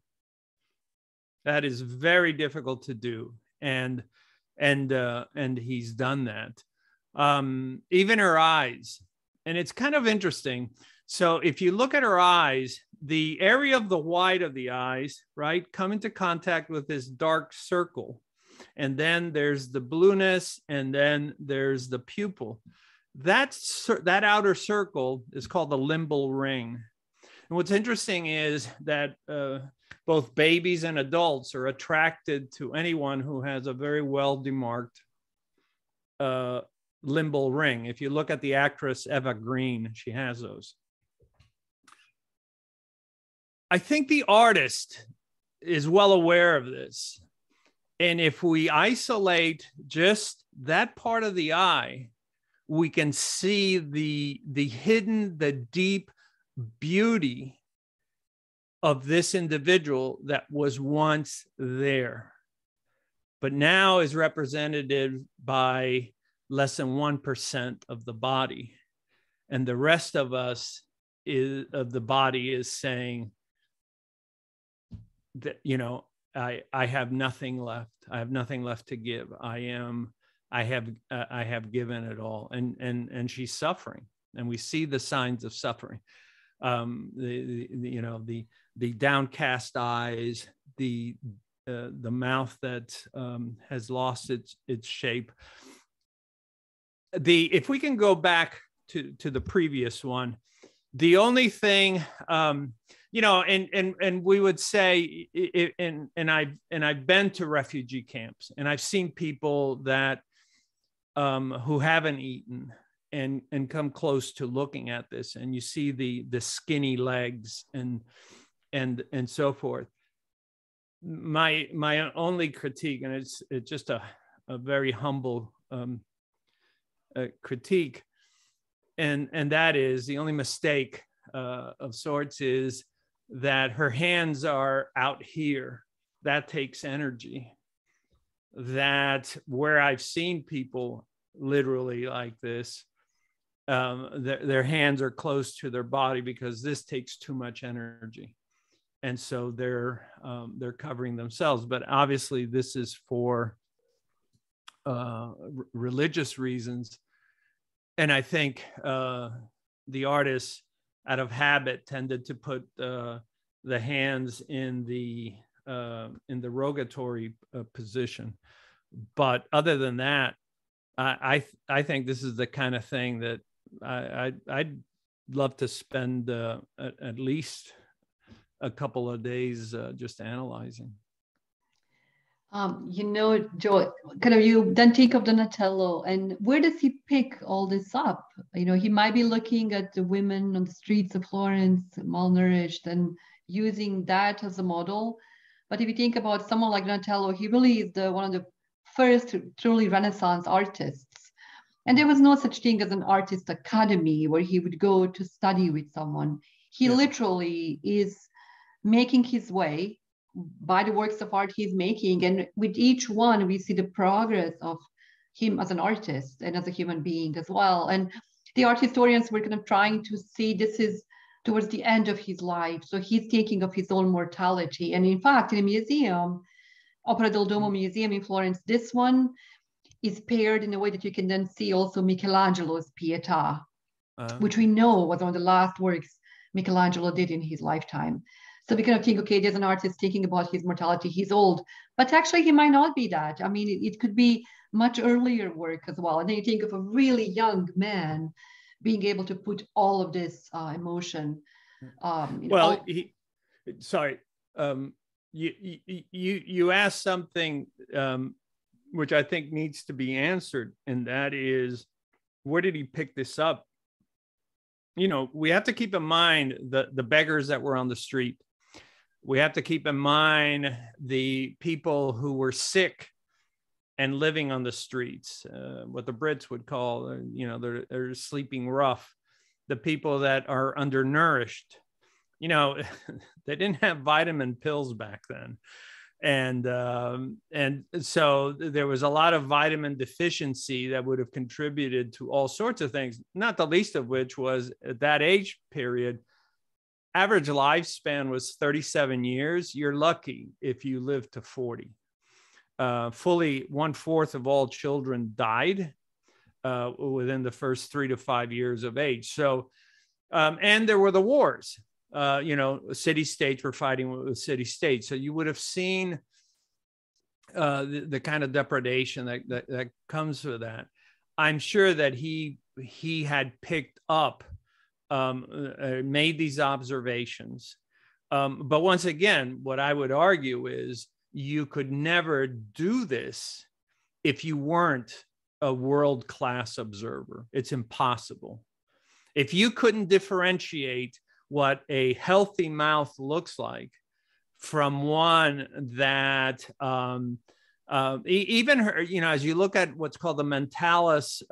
That is very difficult to do, and he's done that. Even her eyes, and it's kind of interesting. So if you look at her eyes, the area of the white of the eyes, right, come into contact with this dark circle, and then there's the blueness, and then there's the pupil. That outer circle is called the limbal ring. And what's interesting is that both babies and adults are attracted to anyone who has a very well demarked limbal ring. If you look at the actress Eva Green, she has those. I think the artist is well aware of this. And if we isolate just that part of the eye, we can see the hidden, the deep beauty of this individual that was once there. but now is represented by less than 1% of the body. And the rest of us of the body is saying that, I have nothing left. I have nothing left to give. I have given it all. And she's suffering. And we see the signs of suffering. The downcast eyes, the mouth that has lost its shape. If we can go back to the previous one, the only thing, and we would say, and I've been to refugee camps, and I've seen people that who haven't eaten and come close to looking at this, and you see the skinny legs and so forth. My only critique, and it's just a very humble critique, and that is the only mistake of sorts is that her hands are out here. That takes energy. That where I've seen people literally like this, their hands are close to their body because this takes too much energy, and so they're covering themselves. But obviously, this is for religious reasons, and I think the artists, out of habit, tended to put the hands in the rogatory position. But other than that, I think this is the kind of thing that I'd love to spend at least a couple of days just analyzing. Joe, kind of you then think of Donatello, and where does he pick all this up? He might be looking at the women on the streets of Florence, malnourished, and using that as a model. But if you think about someone like Donatello, he really is one of the first truly Renaissance artists. And there was no such thing as an artist academy where he would go to study with someone. He literally is making his way by the works of art he's making. And with each one, we see the progress of him as an artist and as a human being as well. And the art historians were kind of trying to see this is towards the end of his life. So he's thinking of his own mortality. And in fact, in a museum, Opera del Duomo Museum in Florence, this one is paired in a way that you can then see also Michelangelo's Pietà, which we know was one of the last works Michelangelo did in his lifetime. So we kind of think, okay, there's an artist thinking about his mortality, he's old, but actually he might not be that. I mean, it could be much earlier work as well. And then you think of a really young man being able to put all of this emotion. You asked something which I think needs to be answered, and that is, where did he pick this up? We have to keep in mind the beggars that were on the street. We have to keep in mind the people who were sick and living on the streets, what the Brits would call, they're sleeping rough. The people that are undernourished. They didn't have vitamin pills back then. And so there was a lot of vitamin deficiency that would have contributed to all sorts of things, not the least of which was at that age period, average lifespan was 37 years. You're lucky if you live to 40. Fully 1/4 of all children died within the first 3 to 5 years of age. So, and there were the wars. City states were fighting with city states. So you would have seen the kind of depredation that comes with that. I'm sure that he had picked up, made these observations. But once again, what I would argue is you could never do this if you weren't a world-class observer. It's impossible. If you couldn't differentiate what a healthy mouth looks like from one that even her, as you look at what's called the mentalis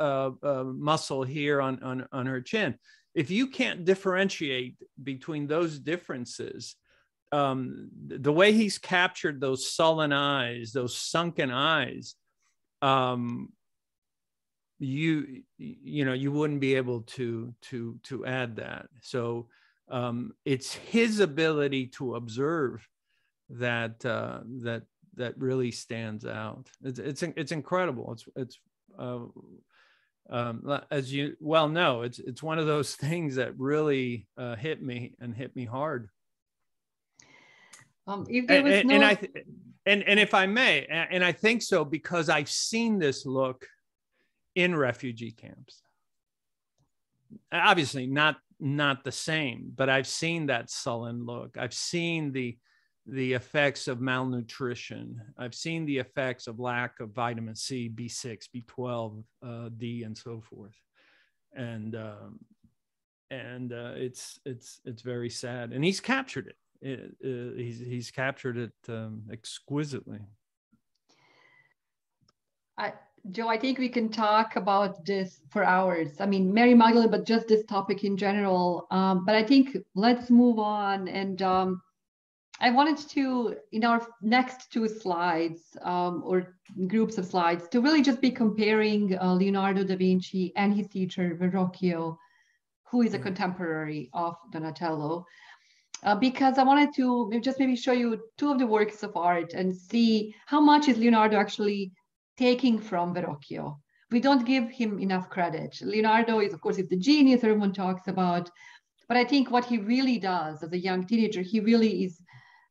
muscle here on her chin, if you can't differentiate between those differences, the way he's captured those sullen eyes, those sunken eyes, you know, you wouldn't be able to add that. So it's his ability to observe that that really stands out. It's incredible. It's as you well know, it's one of those things that really hit me hard. If there was no... and if I may, and I think so because I've seen this look in refugee camps. Obviously not the same, but I've seen that sullen look. I've seen the effects of malnutrition. I've seen the effects of lack of vitamin C, B6, B12, D, and so forth. And it's very sad. And he's captured it. He's captured it exquisitely. Joe, I think we can talk about this for hours. I mean, Mary Magdalene, but just this topic in general. But I think let's move on. And I wanted to, in our next two slides, or groups of slides, to really just be comparing Leonardo da Vinci and his teacher, Verrocchio, who is a contemporary of Donatello. Because I wanted to just maybe show you two of the works of art and see how much is Leonardo actually taking from Verrocchio. We don't give him enough credit. Leonardo is, of course, is the genius everyone talks about, but I think what he really does as a young teenager, he really is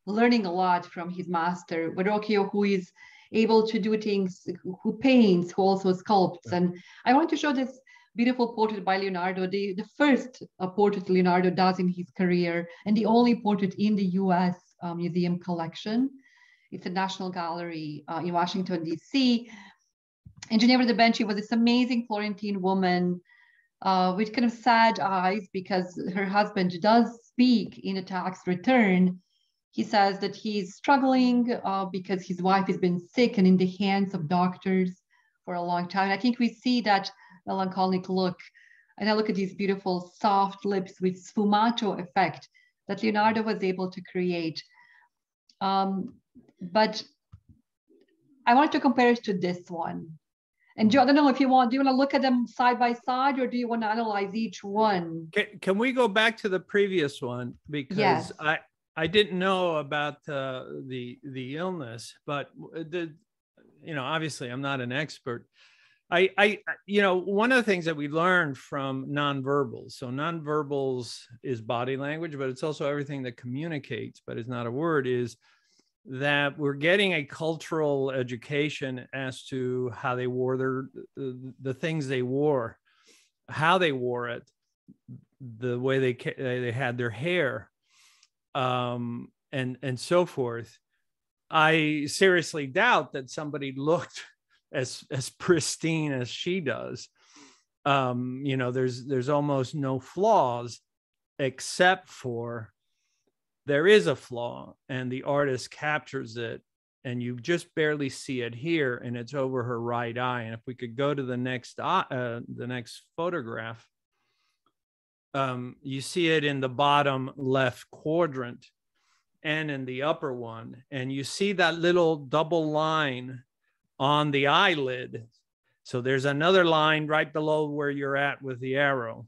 learning a lot from his master, Verrocchio, who is able to do things, who paints, who also sculpts. And I want to show this beautiful portrait by Leonardo, the first portrait Leonardo does in his career, and the only portrait in the US museum collection. It's a National Gallery in Washington, D.C. And Ginevra da Benci was this amazing Florentine woman with kind of sad eyes because her husband does speak in a tax return. He says that he's struggling because his wife has been sick and in the hands of doctors for a long time. And I think we see that melancholic look. And I look at these beautiful soft lips with sfumato effect that Leonardo was able to create. But I wanted to compare it to this one. And Joe, I don't know if you want, do you want to look at them side by side or do you want to analyze each one? Can we go back to the previous one? Because yes. I didn't know about the illness, but obviously I'm not an expert. One of the things that we learned from nonverbals. So nonverbals is body language, but it's also everything that communicates, but it's not a word, is that we're getting a cultural education as to how they wore the things they wore, how they wore it, the way they had their hair, and so forth. I seriously doubt that somebody looked as pristine as she does. There's almost no flaws, except for there is a flaw, and the artist captures it, and you just barely see it here, and it's over her right eye. And if we could go to the next photograph, you see it in the bottom left quadrant and in the upper one, and you see that little double line on the eyelid. So there's another line right below where you're at with the arrow.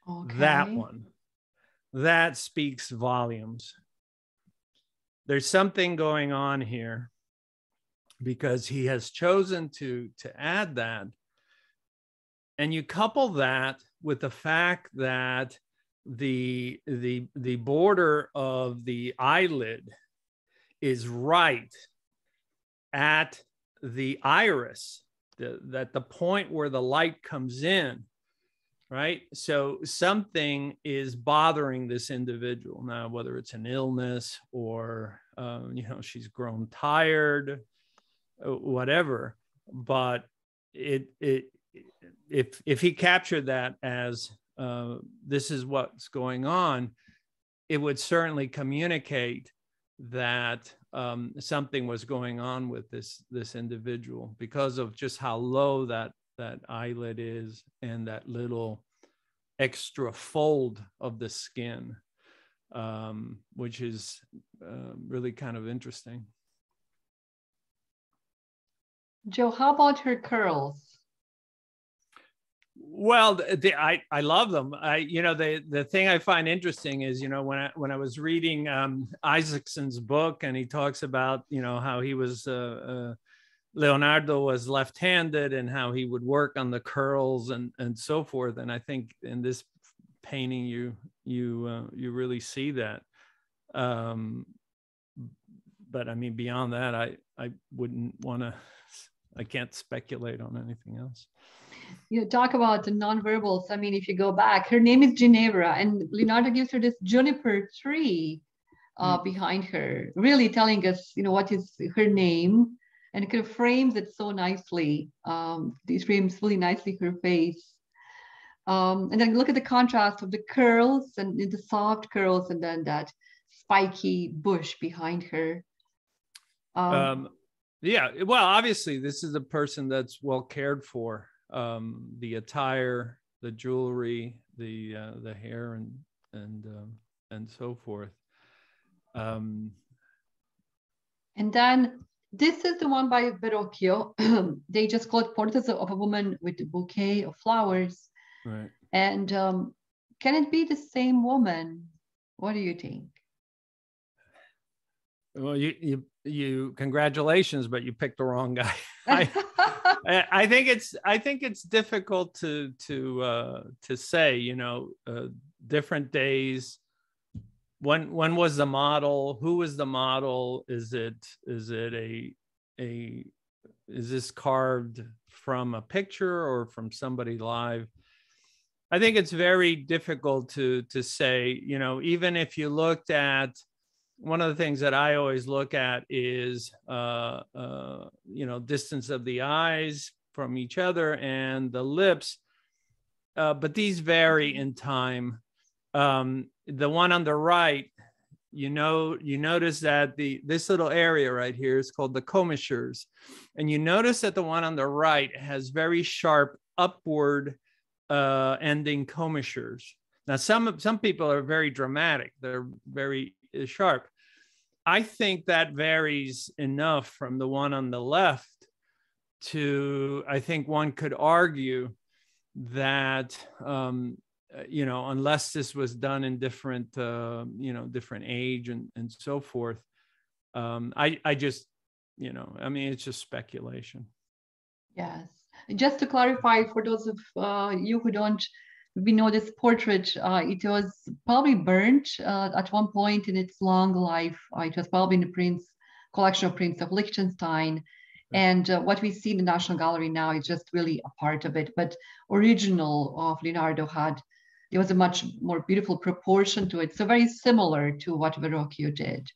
Okay. That one. That speaks volumes. There's something going on here because he has chosen to add that. And you couple that with the fact that the border of the eyelid is right at the iris, at the point where the light comes in, right? So something is bothering this individual now, whether it's an illness or, she's grown tired, whatever. But if he captured that as this is what's going on, it would certainly communicate that something was going on with this individual because of just how low that eyelid is and that little extra fold of the skin. which is really kind of interesting. Joe, how about her curls? Well, I love them. The thing I find interesting is, when I was reading Isaacson's book, and he talks about, how he was Leonardo was left-handed and how he would work on the curls and so forth. And I think in this painting, you really see that. But I mean, beyond that, I wouldn't want to. I can't speculate on anything else. Talk about the nonverbals. I mean, if you go back, her name is Ginevra, and Leonardo gives her this juniper tree behind her, really telling us, what is her name, and it kind of frames it so nicely. It frames really nicely her face. And then look at the contrast of the curls and the soft curls, and then that spiky bush behind her. Yeah, well, obviously, this is a person that's well cared for. The attire, the jewelry, the hair, and so forth. And then this is the one by Verrocchio. They just call it Portraits of a Woman with a Bouquet of Flowers. Right. And can it be the same woman? What do you think? Well, you congratulations, but you picked the wrong guy. I think it's difficult to say, different days. When was the model? Who was the model? Is this carved from a picture or from somebody live? I think it's very difficult to say, even if you looked at, one of the things that I always look at is, distance of the eyes from each other and the lips, but these vary in time. The one on the right, you notice that this little area right here is called the commissures, and you notice that the one on the right has very sharp upward ending commissures. Now, some people are very dramatic; they're very sharp. I think that varies enough from the one on the left to, I think one could argue that, unless this was done in different, different age and so forth, I just, it's just speculation. Yes. Just to clarify, for those of you who don't, we know this portrait, it was probably burnt at one point in its long life. It was probably in the collection of prints of Liechtenstein. And what we see in the National Gallery now is just really a part of it. But original of Leonardo there was a much more beautiful proportion to it. So very similar to what Verrocchio did.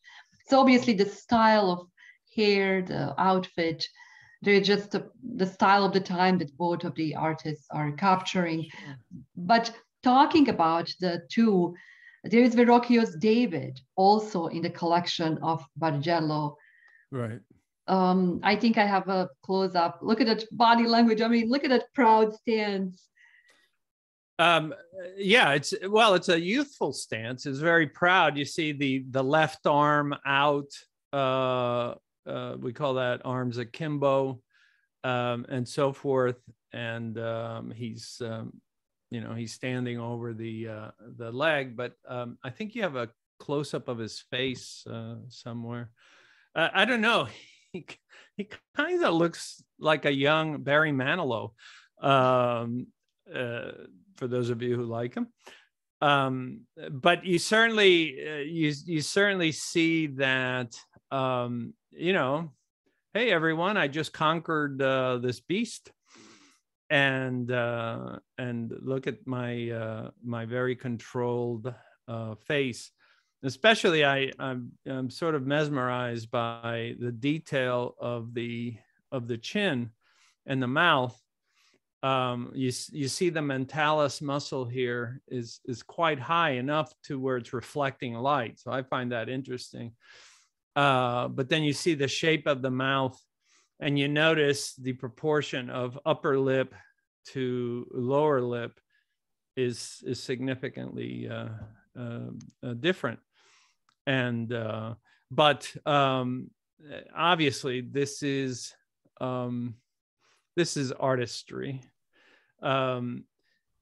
So obviously the style of hair, the outfit, they're just the style of the time that both of the artists are capturing. But talking about the two, there is Verrocchio's David, also in the collection of Bargello. Right. I think I have a close-up. Look at that body language. I mean, look at that proud stance. Yeah, it's a youthful stance. It's very proud. You see the left arm out. We call that arms akimbo, and so forth. And he's standing over the leg. But I think you have a close up of his face somewhere. I don't know. He kind of looks like a young Barry Manilow. For those of you who like him, but you certainly you certainly see that. Hey everyone, I just conquered this beast, and look at my my very controlled face. Especially, I'm sort of mesmerized by the detail of the chin and the mouth. You see the mentalis muscle here is quite high enough to where it's reflecting light. So I find that interesting. But then you see the shape of the mouth, and you notice the proportion of upper lip to lower lip is significantly different. And but obviously this is artistry.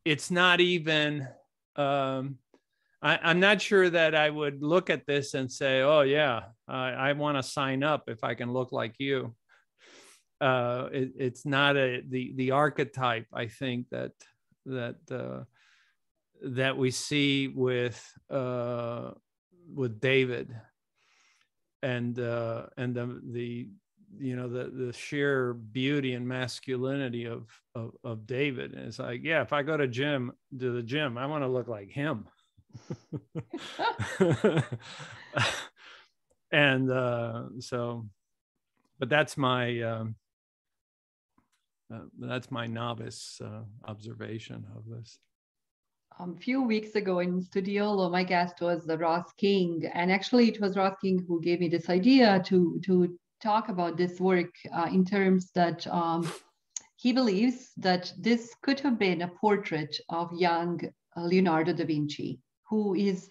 It's not even. I'm not sure that I would look at this and say, "Oh yeah, I want to sign up if I can look like you." It's not the archetype, I think, that we see with David, and the sheer beauty and masculinity of David. And it's like, yeah, if I go to the gym, I want to look like him. And so, but that's my novice observation of this. A few weeks ago in studio, my guest was Ross King, and actually it was Ross King who gave me this idea to talk about this work in terms that he believes that this could have been a portrait of young Leonardo da Vinci, who is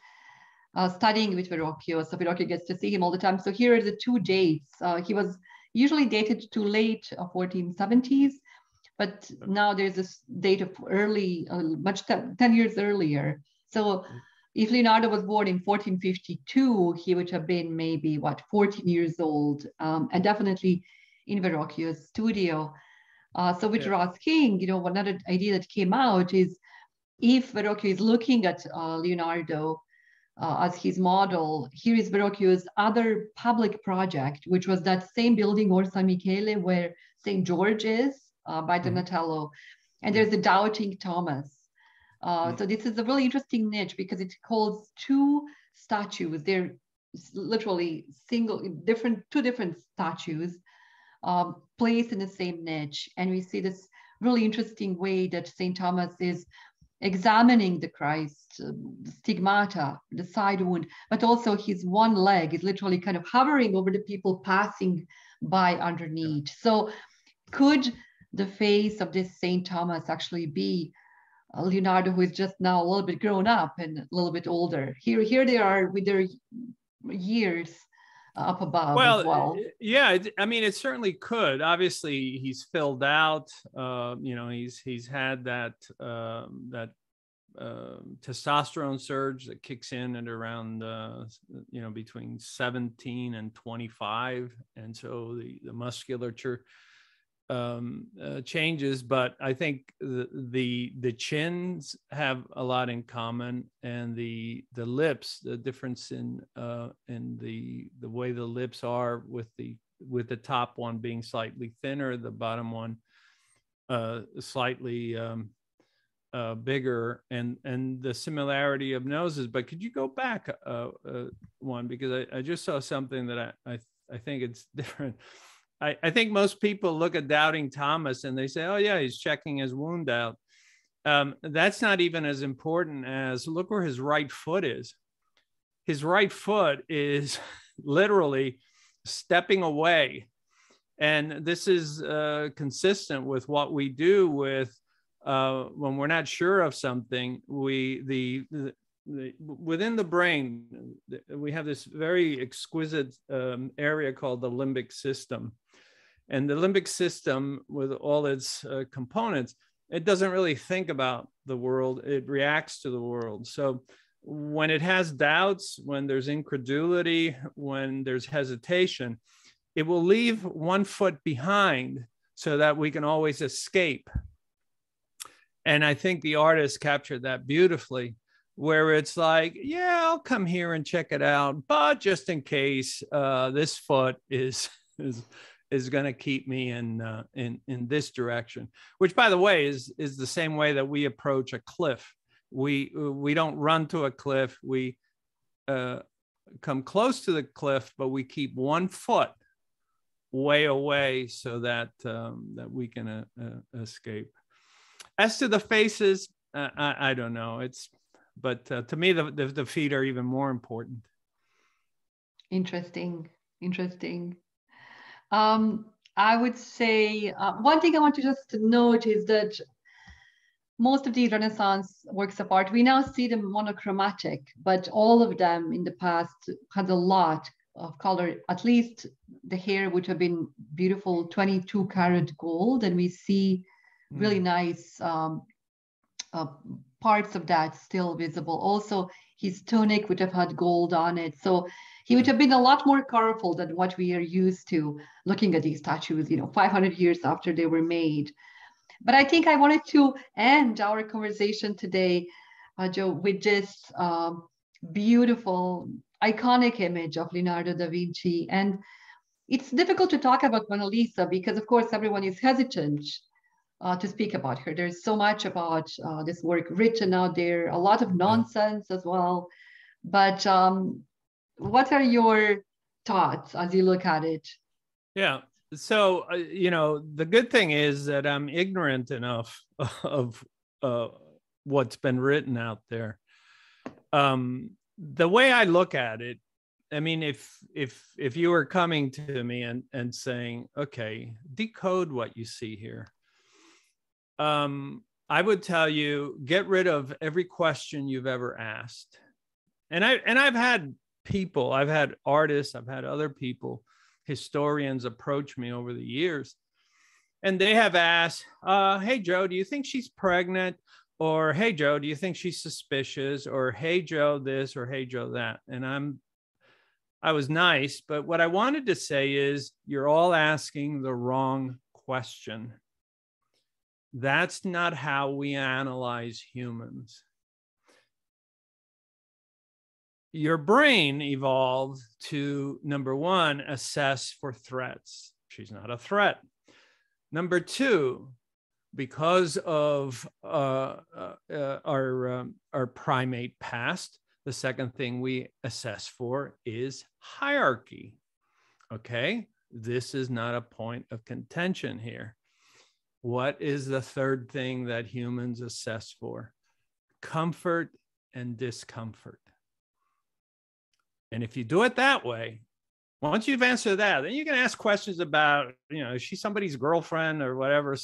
studying with Verrocchio. So Verrocchio gets to see him all the time. So here are the two dates. He was usually dated to late 1470s, but now there's this date of early, 10 years earlier. So if Leonardo was born in 1452, he would have been maybe 14 years old, and definitely in Verrocchio's studio. So with Ross King, another idea that came out is, if Verrocchio is looking at Leonardo as his model, here is Verrocchio's other public project, which was that same building, or San Michele, where St. George is, by Donatello. And there's the Doubting Thomas. So this is a really interesting niche because it holds two statues. They're literally two different statues placed in the same niche. And we see this really interesting way that St. Thomas is examining the Christ, the stigmata, the side wound, but also his one leg is literally kind of hovering over the people passing by underneath. So could the face of this St. Thomas actually be Leonardo, who is just now a little bit grown up and a little bit older? Here they are with their years up above as well. Yeah, I mean, it certainly could. Obviously, he's filled out. He's had that testosterone surge that kicks in at around between 17 and 25, and so the musculature changes. But I think the chins have a lot in common, and the lips, the difference in the way the lips are, with the top one being slightly thinner, the bottom one slightly bigger, and the similarity of noses. But could you go back one, because I just saw something that I think it's different. I think most people look at Doubting Thomas and they say, oh yeah, he's checking his wound out. That's not even as important as, look where his right foot is. His right foot is literally stepping away. And this is consistent with what we do with when we're not sure of something. Within the brain, we have this very exquisite area called the limbic system. And the limbic system, with all its components, it doesn't really think about the world. It reacts to the world. So when it has doubts, when there's incredulity, when there's hesitation, it will leave one foot behind so that we can always escape. And I think the artist captured that beautifully, where it's like, yeah, I'll come here and check it out, but just in case, this foot is going to keep me in this direction, which, by the way, is the same way that we approach a cliff. We don't run to a cliff. We come close to the cliff, but we keep one foot way away so that we can escape. As to the faces, I don't know. But to me, the feet are even more important. Interesting. I would say one thing I want to just note is that most of the Renaissance works of art, we now see them monochromatic, but all of them in the past had a lot of color. At least the hair would have been beautiful 22 karat gold, and we see really nice parts of that still visible. Also, his tunic would have had gold on it. So he would have been a lot more colorful than what we are used to looking at these statues, 500 years after they were made. But I think I wanted to end our conversation today, Joe, with this beautiful, iconic image of Leonardo da Vinci. And it's difficult to talk about Mona Lisa because, of course, everyone is hesitant to speak about her. There's so much about this work written out there, a lot of nonsense as well. But what are your thoughts as you look at it? Yeah. So, the good thing is that I'm ignorant enough of what's been written out there. The way I look at it, I mean, if you were coming to me and saying, okay, decode what you see here, I would tell you, get rid of every question you've ever asked. And I've had people, I've had artists, I've had other people, historians approach me over the years, and they have asked, hey, Joe, do you think she's pregnant? Or, hey, Joe, do you think she's suspicious? Or, hey, Joe, this, or hey, Joe, that. And I was nice, but what I wanted to say is you're all asking the wrong question. That's not how we analyze humans. Your brain evolved to, number one, assess for threats. She's not a threat. Number two, because of our primate past, the second thing we assess for is hierarchy. Okay, this is not a point of contention here. What is the third thing that humans assess for? Comfort and discomfort. And if you do it that way, once you've answered that, then you can ask questions about, is she somebody's girlfriend or whatever.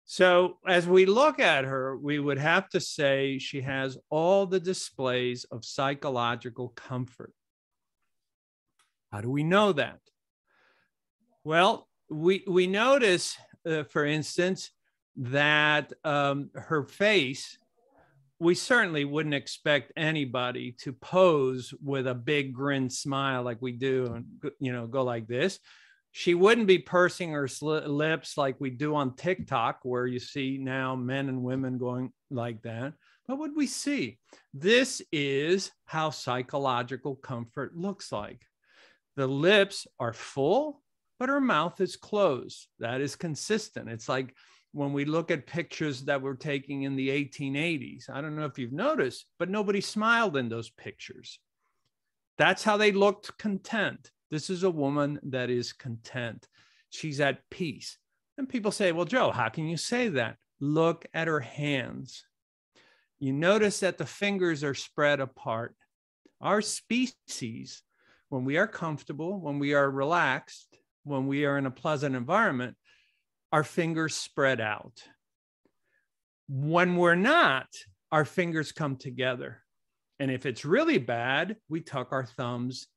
So as we look at her, we would have to say she has all the displays of psychological comfort. How do we know that? Well, we notice, for instance, that her face, we certainly wouldn't expect anybody to pose with a big grin smile like we do and, go like this. She wouldn't be pursing her lips like we do on TikTok, where you see now men and women going like that. What would we see? This is how psychological comfort looks like. The lips are full, but her mouth is closed. That is consistent. It's like when we look at pictures that were taken in the 1880s. I don't know if you've noticed, but nobody smiled in those pictures. That's how they looked content. This is a woman that is content. She's at peace. And people say, well, Joe, how can you say that? Look at her hands. You notice that the fingers are spread apart. Our species, when we are comfortable, when we are relaxed, when we are in a pleasant environment, our fingers spread out. When we're not, our fingers come together. And if it's really bad, we tuck our thumbs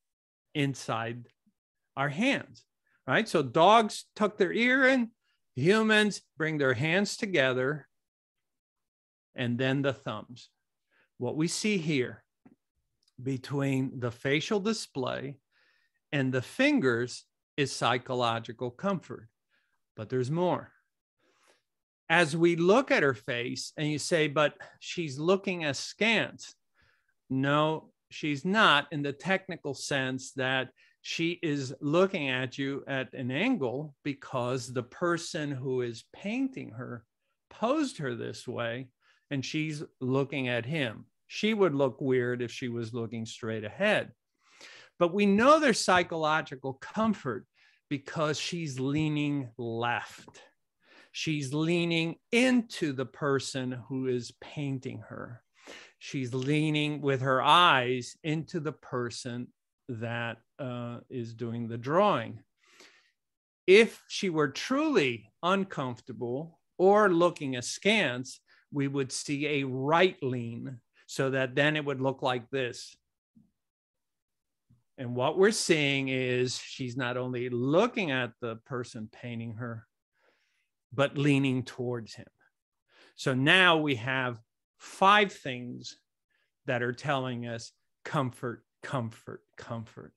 inside our hands, right? So dogs tuck their ear in, humans bring their hands together, and then the thumbs. What we see here between the facial display and the fingers is psychological comfort. But there's more. As we look at her face and you say, but she's looking askance. No, she's not, in the technical sense that she is looking at you at an angle because the person who is painting her posed her this way and she's looking at him. She would look weird if she was looking straight ahead. But we know there's psychological comfort because she's leaning left. She's leaning into the person who is painting her. She's leaning with her eyes into the person that is doing the drawing. If she were truly uncomfortable or looking askance, we would see a right lean, so that then it would look like this. And what we're seeing is she's not only looking at the person painting her, but leaning towards him. So now we have 5 things that are telling us comfort, comfort, comfort.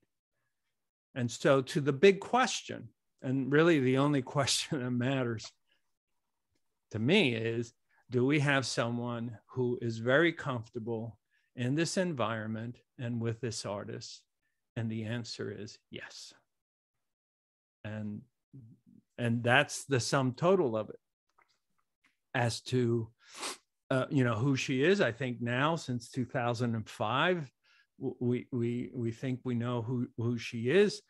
And so to the big question, and really the only question that matters to me is, do we have someone who is very comfortable in this environment and with this artist? And the answer is yes. And that's the sum total of it. As to who she is, I think now since 2005, we think we know who she is.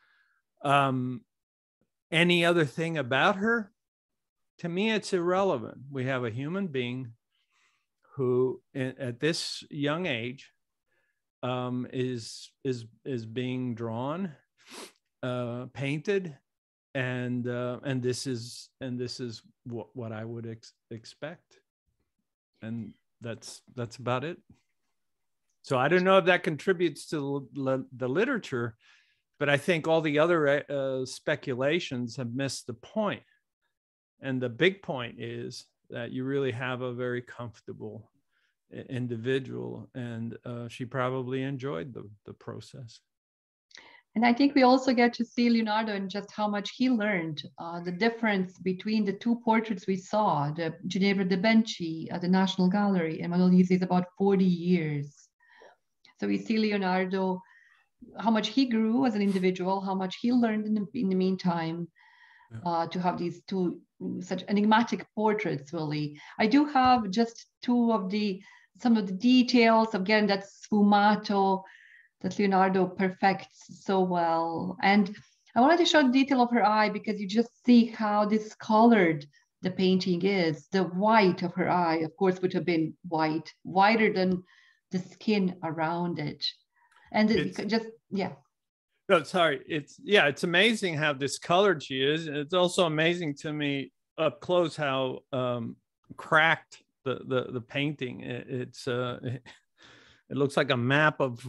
Any other thing about her? To me, it's irrelevant. We have a human being who, at this young age, is being drawn, painted, and this is what I would expect, and that's about it. So I don't know if that contributes to the literature, but I think all the other speculations have missed the point. And the big point is that you really have a very comfortable individual, and she probably enjoyed the process. And I think we also get to see Leonardo and just how much he learned, the difference between the 2 portraits we saw, the Ginevra de Benci at the National Gallery and Mona Lisa, is about 40 years. So we see Leonardo, how much he grew as an individual, how much he learned in the meantime, to have these 2 such enigmatic portraits, really. I do have just some of the details, again, that sfumato that Leonardo perfects so well. And I wanted to show the detail of her eye, because you just see how discolored the painting is. The white of her eye, of course, would have been whiter than the skin around it. And No, sorry. It's amazing how discolored she is. It's also amazing to me up close how cracked the painting. It looks like a map of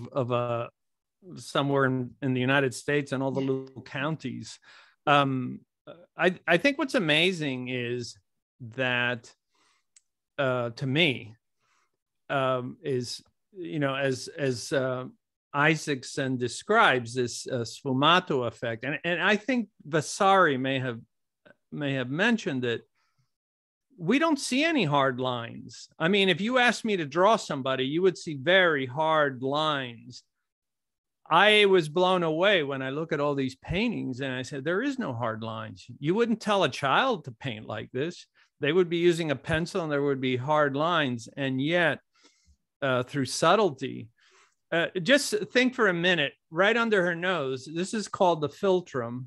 somewhere in the United States and all the little counties. I think what's amazing is that to me is, as Isaacson describes this sfumato effect, and I think Vasari may have mentioned it. We don't see any hard lines. I mean, if you asked me to draw somebody, you would see very hard lines. I was blown away when I look at all these paintings, and I said, there is no hard lines. You wouldn't tell a child to paint like this. They would be using a pencil and there would be hard lines. And yet, through subtlety, just think for a minute, right under her nose, this is called the philtrum.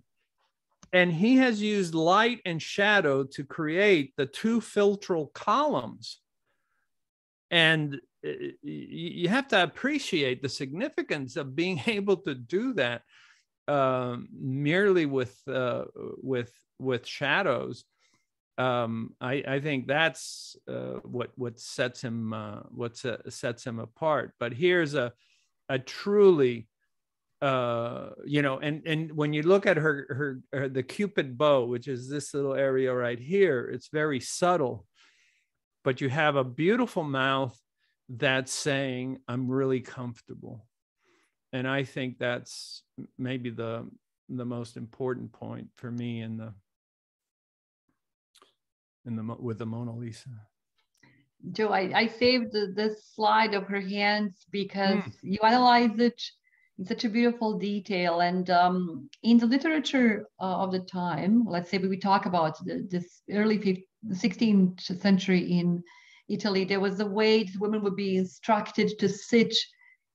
And he has used light and shadow to create the 2 philtral columns. And you have to appreciate the significance of being able to do that merely with shadows. I think that's what sets him apart. But here's a truly and when you look at her the Cupid bow, which is this little area right here, it's very subtle, but you have a beautiful mouth that's saying, I'm really comfortable. And I think that's maybe the most important point for me with the Mona Lisa. Joe, I saved this slide of her hands because you analyze it in such a beautiful detail. And in the literature of the time, let's say we talk about this early 16th century in Italy, there was a way that women would be instructed to sit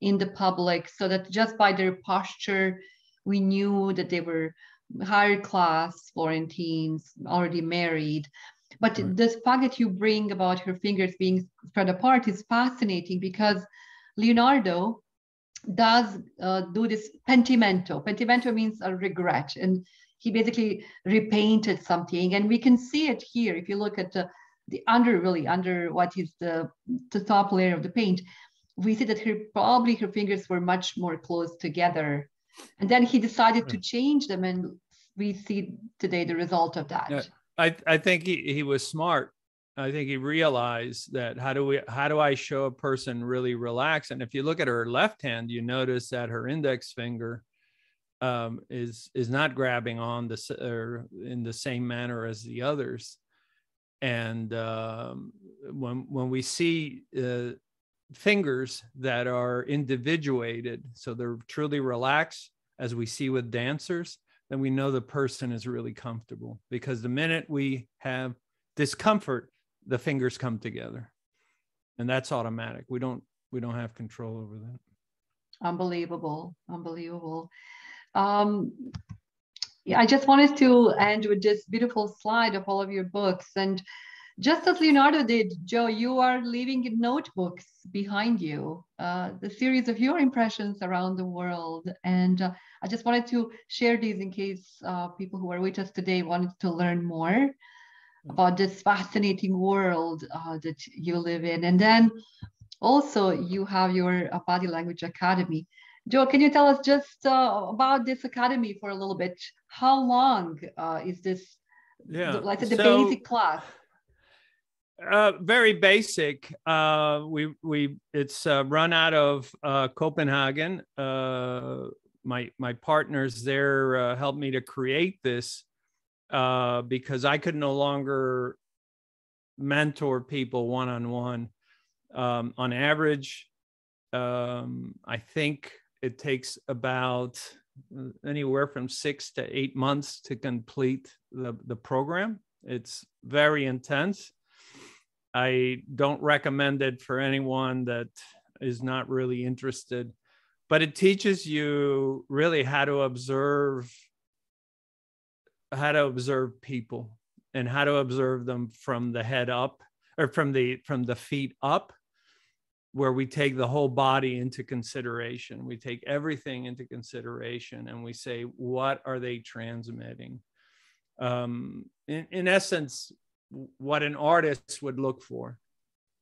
in the public, so that just by their posture, we knew that they were higher class Florentines, already married. But this fact that you bring about her fingers being spread apart is fascinating, because Leonardo does do this pentimento. Pentimento means a regret, and he basically repainted something, and we can see it here. If you look at under what is the top layer of the paint, we see that her fingers were much more close together. And then he decided to change them, and we see today the result of that. Yeah, I think he was smart. I think he realized that how do I show a person really relaxed? And if you look at her left hand, you notice that her index finger is not grabbing on or in the same manner as the others. And when we see fingers that are individuated, so they're truly relaxed, as we see with dancers, then we know the person is really comfortable, because the minute we have discomfort, the fingers come together, and that's automatic. We don't have control over that. Unbelievable. Yeah, I just wanted to end with this beautiful slide of all of your books. And just as Leonardo did, Joe, you are leaving notebooks behind you, the series of your impressions around the world. And I just wanted to share these in case people who are with us today wanted to learn more about this fascinating world that you live in. And then also you have your Body Language Academy. Joe, can you tell us just about this academy for a little bit? How long is this, like the basic class? Very basic. It's run out of Copenhagen. My partners there helped me to create this because I could no longer mentor people one-on-one. On average, I think it takes about anywhere from 6 to 8 months to complete the program. It's very intense. I don't recommend it for anyone that is not really interested, but it teaches you really how to observe people, and how to observe them from the head up, or from the feet up, where we take the whole body into consideration. We take everything into consideration, and we say, what are they transmitting? In essence, what an artist would look for,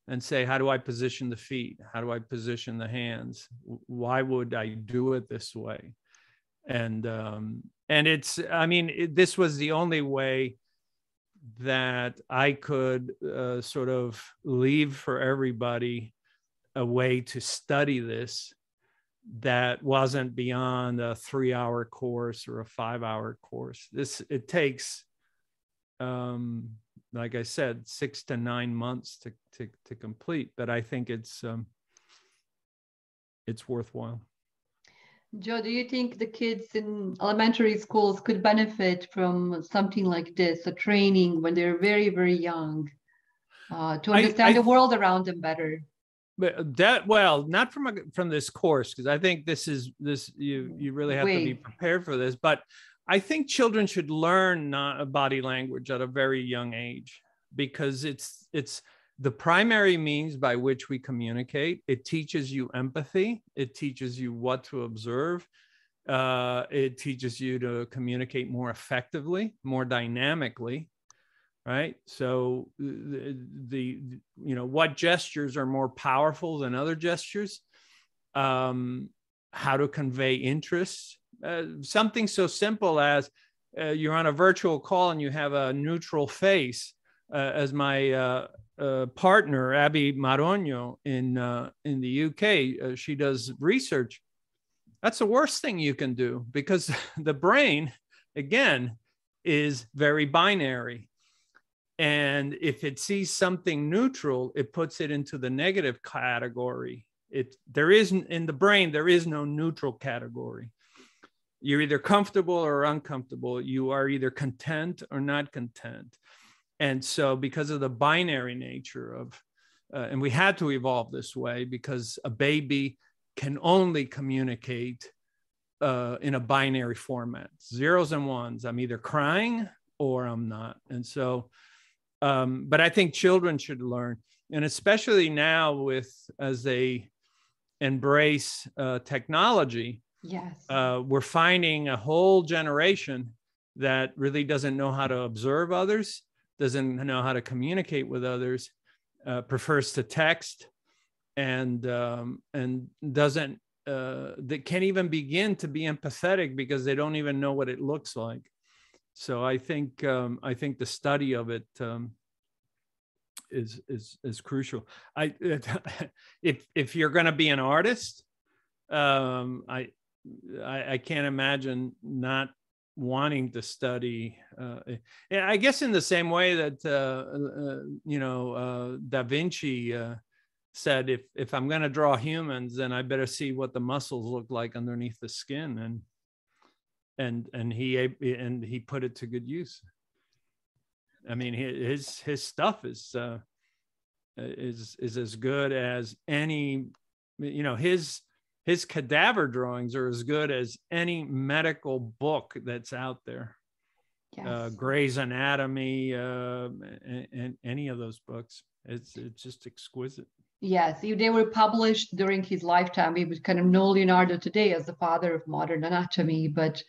and say, how do I position the feet? How do I position the hands? Why would I do it this way? And it's, I mean, this was the only way that I could sort of leave for everybody a way to study this that wasn't beyond a 3-hour course or a 5-hour course. It takes, like I said, 6 to 9 months to complete, but I think it's worthwhile. Joe, do you think the kids in elementary schools could benefit from something like this, a training when they're very, very young, to understand the world around them better? But not from this course, because I think this you really have to be prepared for this. But I think children should learn body language at a very young age, because it's the primary means by which we communicate. It teaches you empathy. It teaches you what to observe. It teaches you to communicate more effectively, more dynamically, right? So what gestures are more powerful than other gestures? How to convey interest. Something so simple as you're on a virtual call and you have a neutral face, as my partner, Abby Marogno in the UK, she does research. That's the worst thing you can do, because the brain, again, is very binary. And if it sees something neutral, it puts it into the negative category. In the brain, there is no neutral category. You're either comfortable or uncomfortable. You are either content or not content. And so because of the binary nature of, and we had to evolve this way, because a baby can only communicate in a binary format, zeros and ones. I'm either crying or I'm not. And so, but I think children should learn, and especially now as they embrace technology, yes, we're finding a whole generation that really doesn't know how to observe others. doesn't know how to communicate with others, prefers to text, and doesn't they can't even begin to be empathetic because they don't even know what it looks like. So I think the study of it is crucial. If you're going to be an artist, I can't imagine not wanting to study. I guess in the same way that Da Vinci said, if I'm going to draw humans, then I better see what the muscles look like underneath the skin, and he put it to good use. I mean, his stuff is as good as any. His cadaver drawings are as good as any medical book that's out there. Yes. Gray's Anatomy, and any of those books. It's just exquisite. Yes, they were published during his lifetime. We would kind of know Leonardo today as the father of modern anatomy. But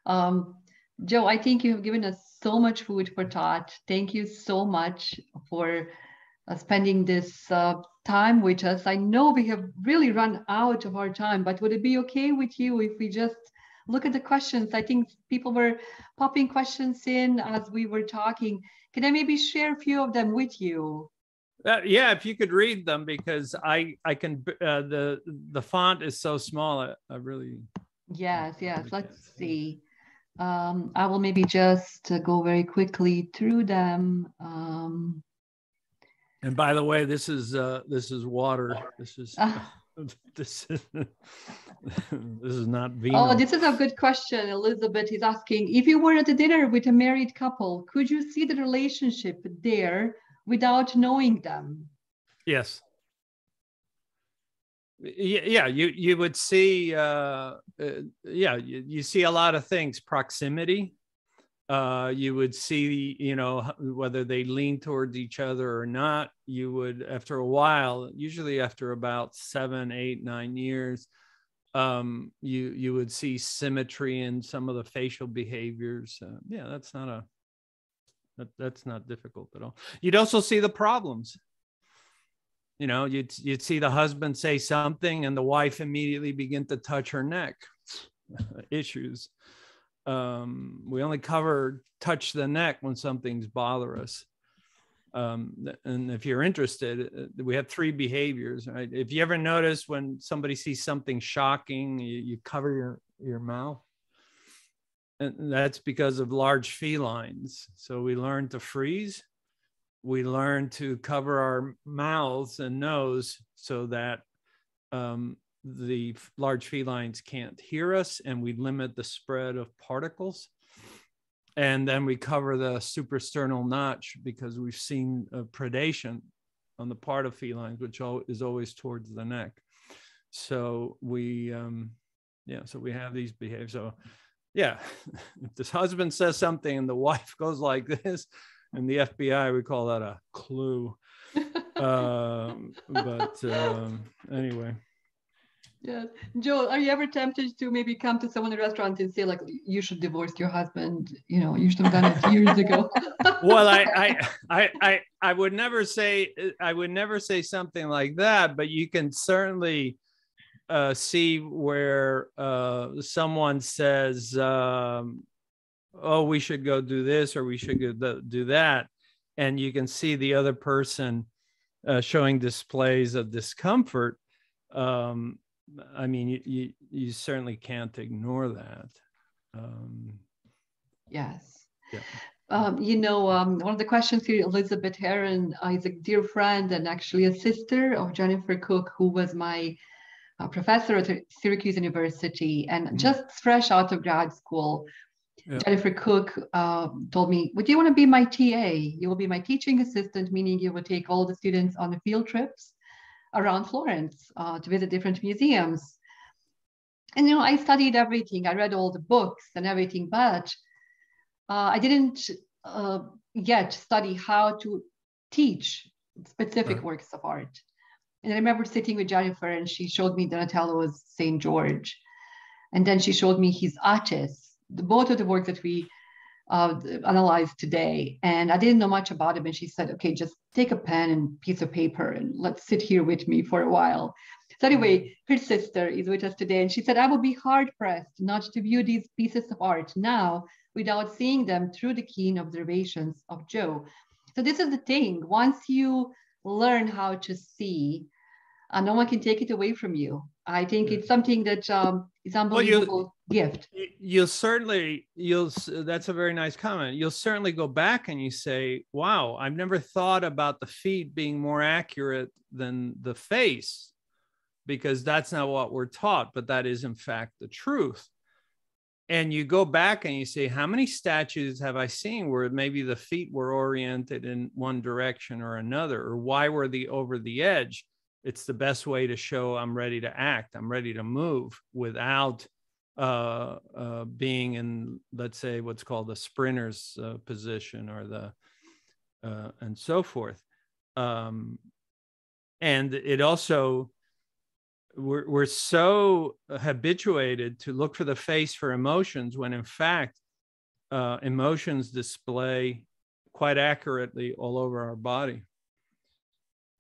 Joe, I think you have given us so much food for thought. Thank you so much for spending this time with us. I know we have really run out of our time, but would it be okay with you if we just look at the questions? I think people were popping questions in as we were talking. Can I maybe share a few of them with you? Yeah, if you could read them, because I can. The font is so small. I really. Yes. Let's see. I will maybe just go very quickly through them. And by the way, this is water. This is this is not vino. Oh, this is a good question. Elizabeth is asking, if you were at a dinner with a married couple, could you see the relationship there without knowing them? Yes. Yeah, you would see. You see a lot of things. Proximity. You would see, whether they lean towards each other or not. You would, after a while, usually after about 7, 8, 9 years, you would see symmetry in some of the facial behaviors. That's not difficult at all. You'd also see the problems. You'd see the husband say something and the wife immediately begin to touch her neck. Issues. We only touch the neck when something's bother us. And if you're interested, we have 3 behaviors, right? If you ever notice when somebody sees something shocking, you cover your mouth. And that's because of large felines. So we learn to freeze. We learn to cover our mouths and nose so that the large felines can't hear us, and we limit the spread of particles. And then we cover the suprasternal notch because we've seen predation on the part of felines, which is always towards the neck. So we have these behaviors. So yeah, if this husband says something and the wife goes like this, in the FBI, we call that a clue. Anyway. Yeah. Joe, are you ever tempted to maybe come to someone in a restaurant and say, like, you should divorce your husband? You should have done it years ago. Well, I would never say something like that, but you can certainly see where someone says, oh, we should go do this, or we should go do that. And you can see the other person showing displays of discomfort. I mean, you certainly can't ignore that. Yes. Yeah. One of the questions here, Elizabeth Heron is a dear friend and actually a sister of Jennifer Cook, who was my professor at Syracuse University, and just fresh out of grad school. Yeah. Jennifer Cook told me, would you want to be my TA? You will be my teaching assistant, meaning you will take all the students on the field trips around Florence to visit different museums. And, I studied everything. I read all the books and everything, but I didn't yet study how to teach specific works of art. And I remember sitting with Jennifer, and she showed me Donatello's St. George. And then she showed me his Attis, both of the works that we analyzed today. And I didn't know much about it. And she said, okay, just take a pen and piece of paper and let's sit here with me for a while. So anyway, her sister is with us today. And she said, I would be hard pressed not to view these pieces of art now without seeing them through the keen observations of Joe. So this is the thing. Once you learn how to see, no one can take it away from you. I think it's something that is unbelievable gift. That's a very nice comment. You'll certainly go back and you say, wow, I've never thought about the feet being more accurate than the face, because that's not what we're taught, but that is in fact the truth. And you go back and you say, how many statues have I seen where maybe the feet were oriented in one direction or another, or why were they over the edge? It's the best way to show I'm ready to act, I'm ready to move without being in, let's say, what's called the sprinter's position, or the and so forth. And it also, we're so habituated to look for the face for emotions, when in fact emotions display quite accurately all over our body.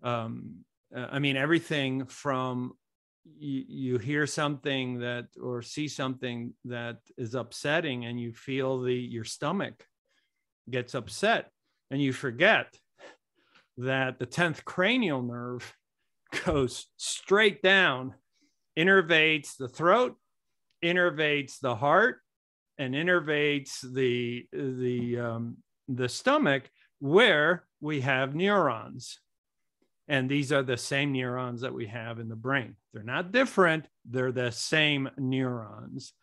I mean, everything from you hear something that, or see something that is upsetting, and you feel your stomach gets upset, and you forget that the 10th cranial nerve goes straight down, innervates the throat, innervates the heart, and innervates the stomach, where we have neurons. And these are the same neurons that we have in the brain. They're not different. They're the same neurons.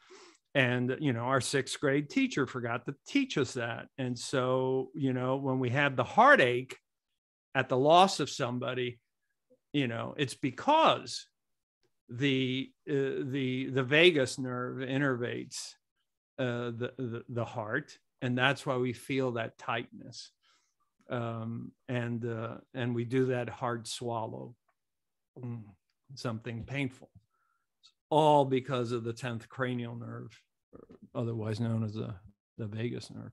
And, you know, our 6th grade teacher forgot to teach us that. And so, you know, when we have the heartache at the loss of somebody, you know, it's because the vagus nerve innervates the heart. And that's why we feel that tightness. And we do that hard swallow, something painful, all because of the 10th cranial nerve, otherwise known as the vagus nerve.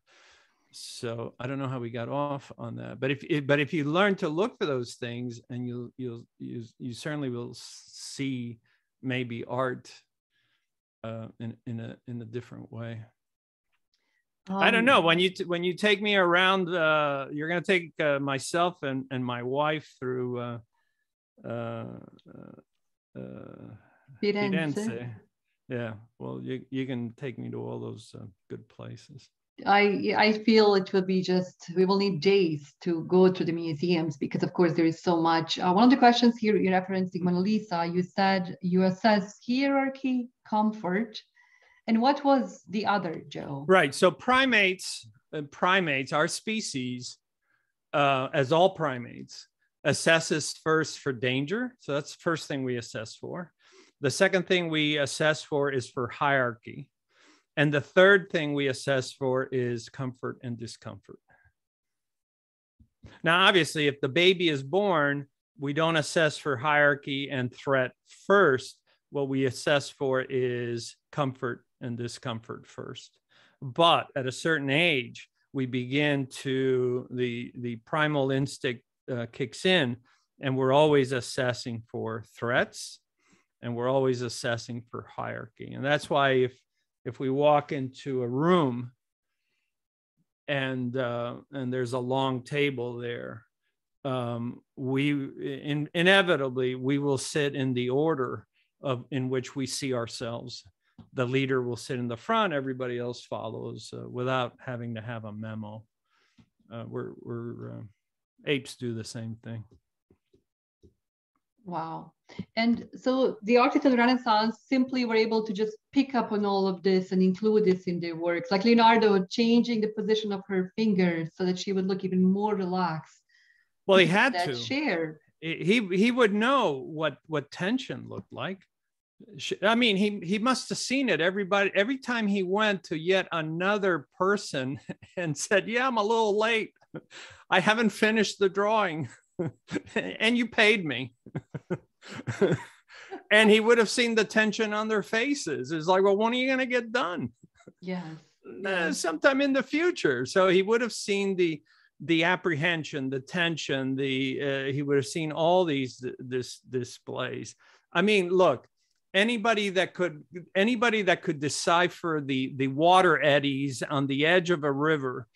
So I don't know how we got off on that, but if you learn to look for those things, and you certainly will see maybe art in a different way. I don't know. When you take me around, you're going to take myself and my wife through Firenze. Yeah. Well, you can take me to all those good places. I feel it will be just, we will need days to go to the museums, because of course there is so much. One of the questions here, you're referencing Mona Lisa, you said you assess hierarchy, comfort. And what was the other, Joe? Right. So primates, our species, as all primates, assesses first for danger. So that's the first thing we assess for. The second thing we assess for is for hierarchy. And the third thing we assess for is comfort and discomfort. Now, obviously, if the baby is born, we don't assess for hierarchy and threat first. What we assess for is comfort and discomfort first. But at a certain age, we begin to, the primal instinct kicks in, and we're always assessing for threats, and we're always assessing for hierarchy. And that's why if we walk into a room and there's a long table there, inevitably we will sit in the order in which we see ourselves. The leader will sit in the front, everybody else follows without having to have a memo. Apes do the same thing. Wow. And so the artists of the Renaissance simply were able to just pick up on all of this and include this in their works, like Leonardo changing the position of her fingers so that she would look even more relaxed. Well, he had to share. He would know what tension looked like. I mean, he must have seen it. Every time he went to yet another person and said, yeah, I'm a little late. I haven't finished the drawing and you paid me. And he would have seen the tension on their faces. It's like, well, when are you going to get done? Yes. sometime in the future. So he would have seen the apprehension, the tension, he would have seen all these displays. I mean, look, anybody that could decipher the water eddies on the edge of a river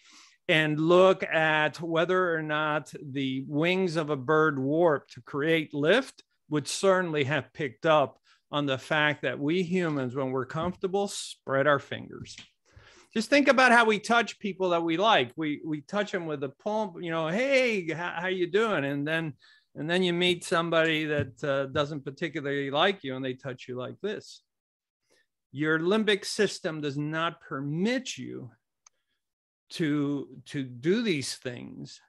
and look at whether or not the wings of a bird warp to create lift would certainly have picked up on the fact that we humans, when we're comfortable, spread our fingers. Just think about how we touch people that we like. We touch them with a palm, you know, hey, how you doing? And then you meet somebody that doesn't particularly like you and they touch you like this. Your limbic system does not permit you to do these things.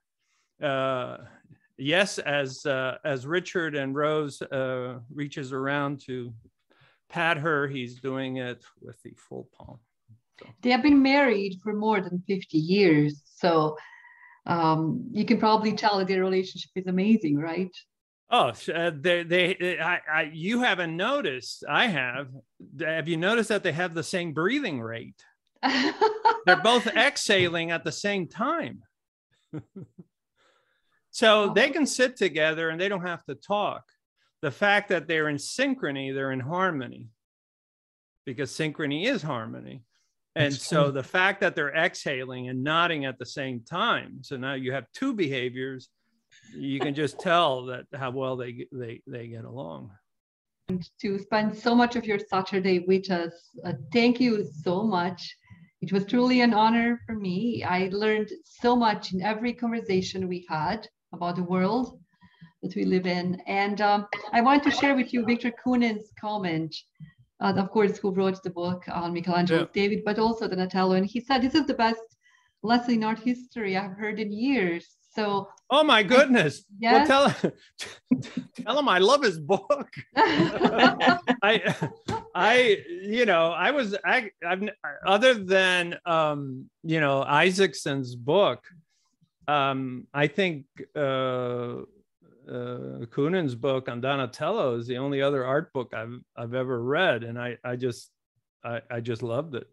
Yes, as Richard and Rose reaches around to pat her, he's doing it with the full palm. So. They have been married for more than 50 years. So you can probably tell that their relationship is amazing, right? Oh, you haven't noticed. I have. Have you noticed that they have the same breathing rate? They're both exhaling at the same time. So they can sit together and they don't have to talk. The fact that they're in synchrony, they're in harmony, because synchrony is harmony. And so the fact that they're exhaling and nodding at the same time, so now you have two behaviors, you can just tell that how well they get along. To spend so much of your Saturday with us. Thank you so much. It was truly an honor for me. I learned so much in every conversation we had about the world that we live in. And I want to share with you Victor Koonen's comment, of course, who wrote the book on Michelangelo's David, but also Donatello. And he said, this is the best lesson in art history I've heard in years. So, oh my goodness. Yes. Well, tell him I love his book. I've other than, Isaacson's book, I think Koonen's book on Donatello is the only other art book I've ever read. And I just loved it.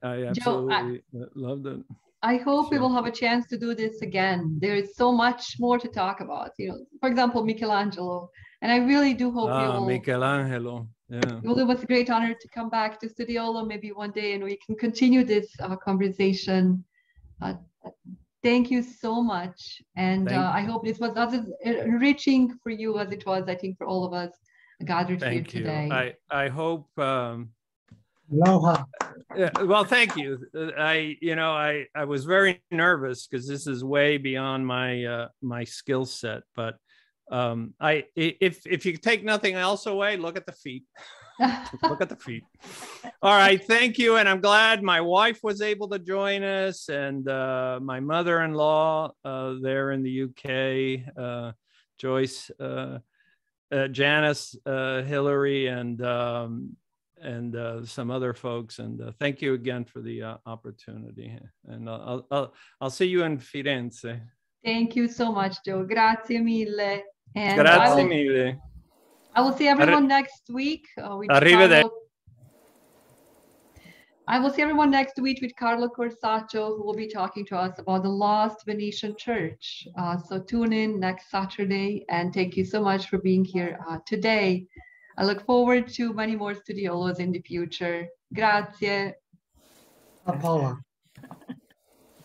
I absolutely loved it. I hope we will have a chance to do this again. There is so much more to talk about. For example, Michelangelo. And I really do hope you will. Michelangelo. Yeah. It was a great honor to come back to Studiolo maybe one day and we can continue this conversation. Thank you so much. And I hope this was as enriching for you as it was, I think, for all of us gathered here today. I hope. Aloha. Well, thank you. I was very nervous because this is way beyond my skill set. But if you take nothing else away, look at the feet. Look at the feet. All right, thank you. And I'm glad my wife was able to join us, and my mother-in-law there in the UK, Joyce, Janice, Hillary, and some other folks. And thank you again for the opportunity. And I'll see you in Firenze. Thank you so much, Joe. Grazie mille. And Grazie mille. I will see everyone next week. Arrivederci. I will see everyone next week with Carlo Corsaccio, who will be talking to us about the lost Venetian church. So tune in next Saturday, and thank you so much for being here today. I look forward to many more Studiolos in the future. Grazie. Paola.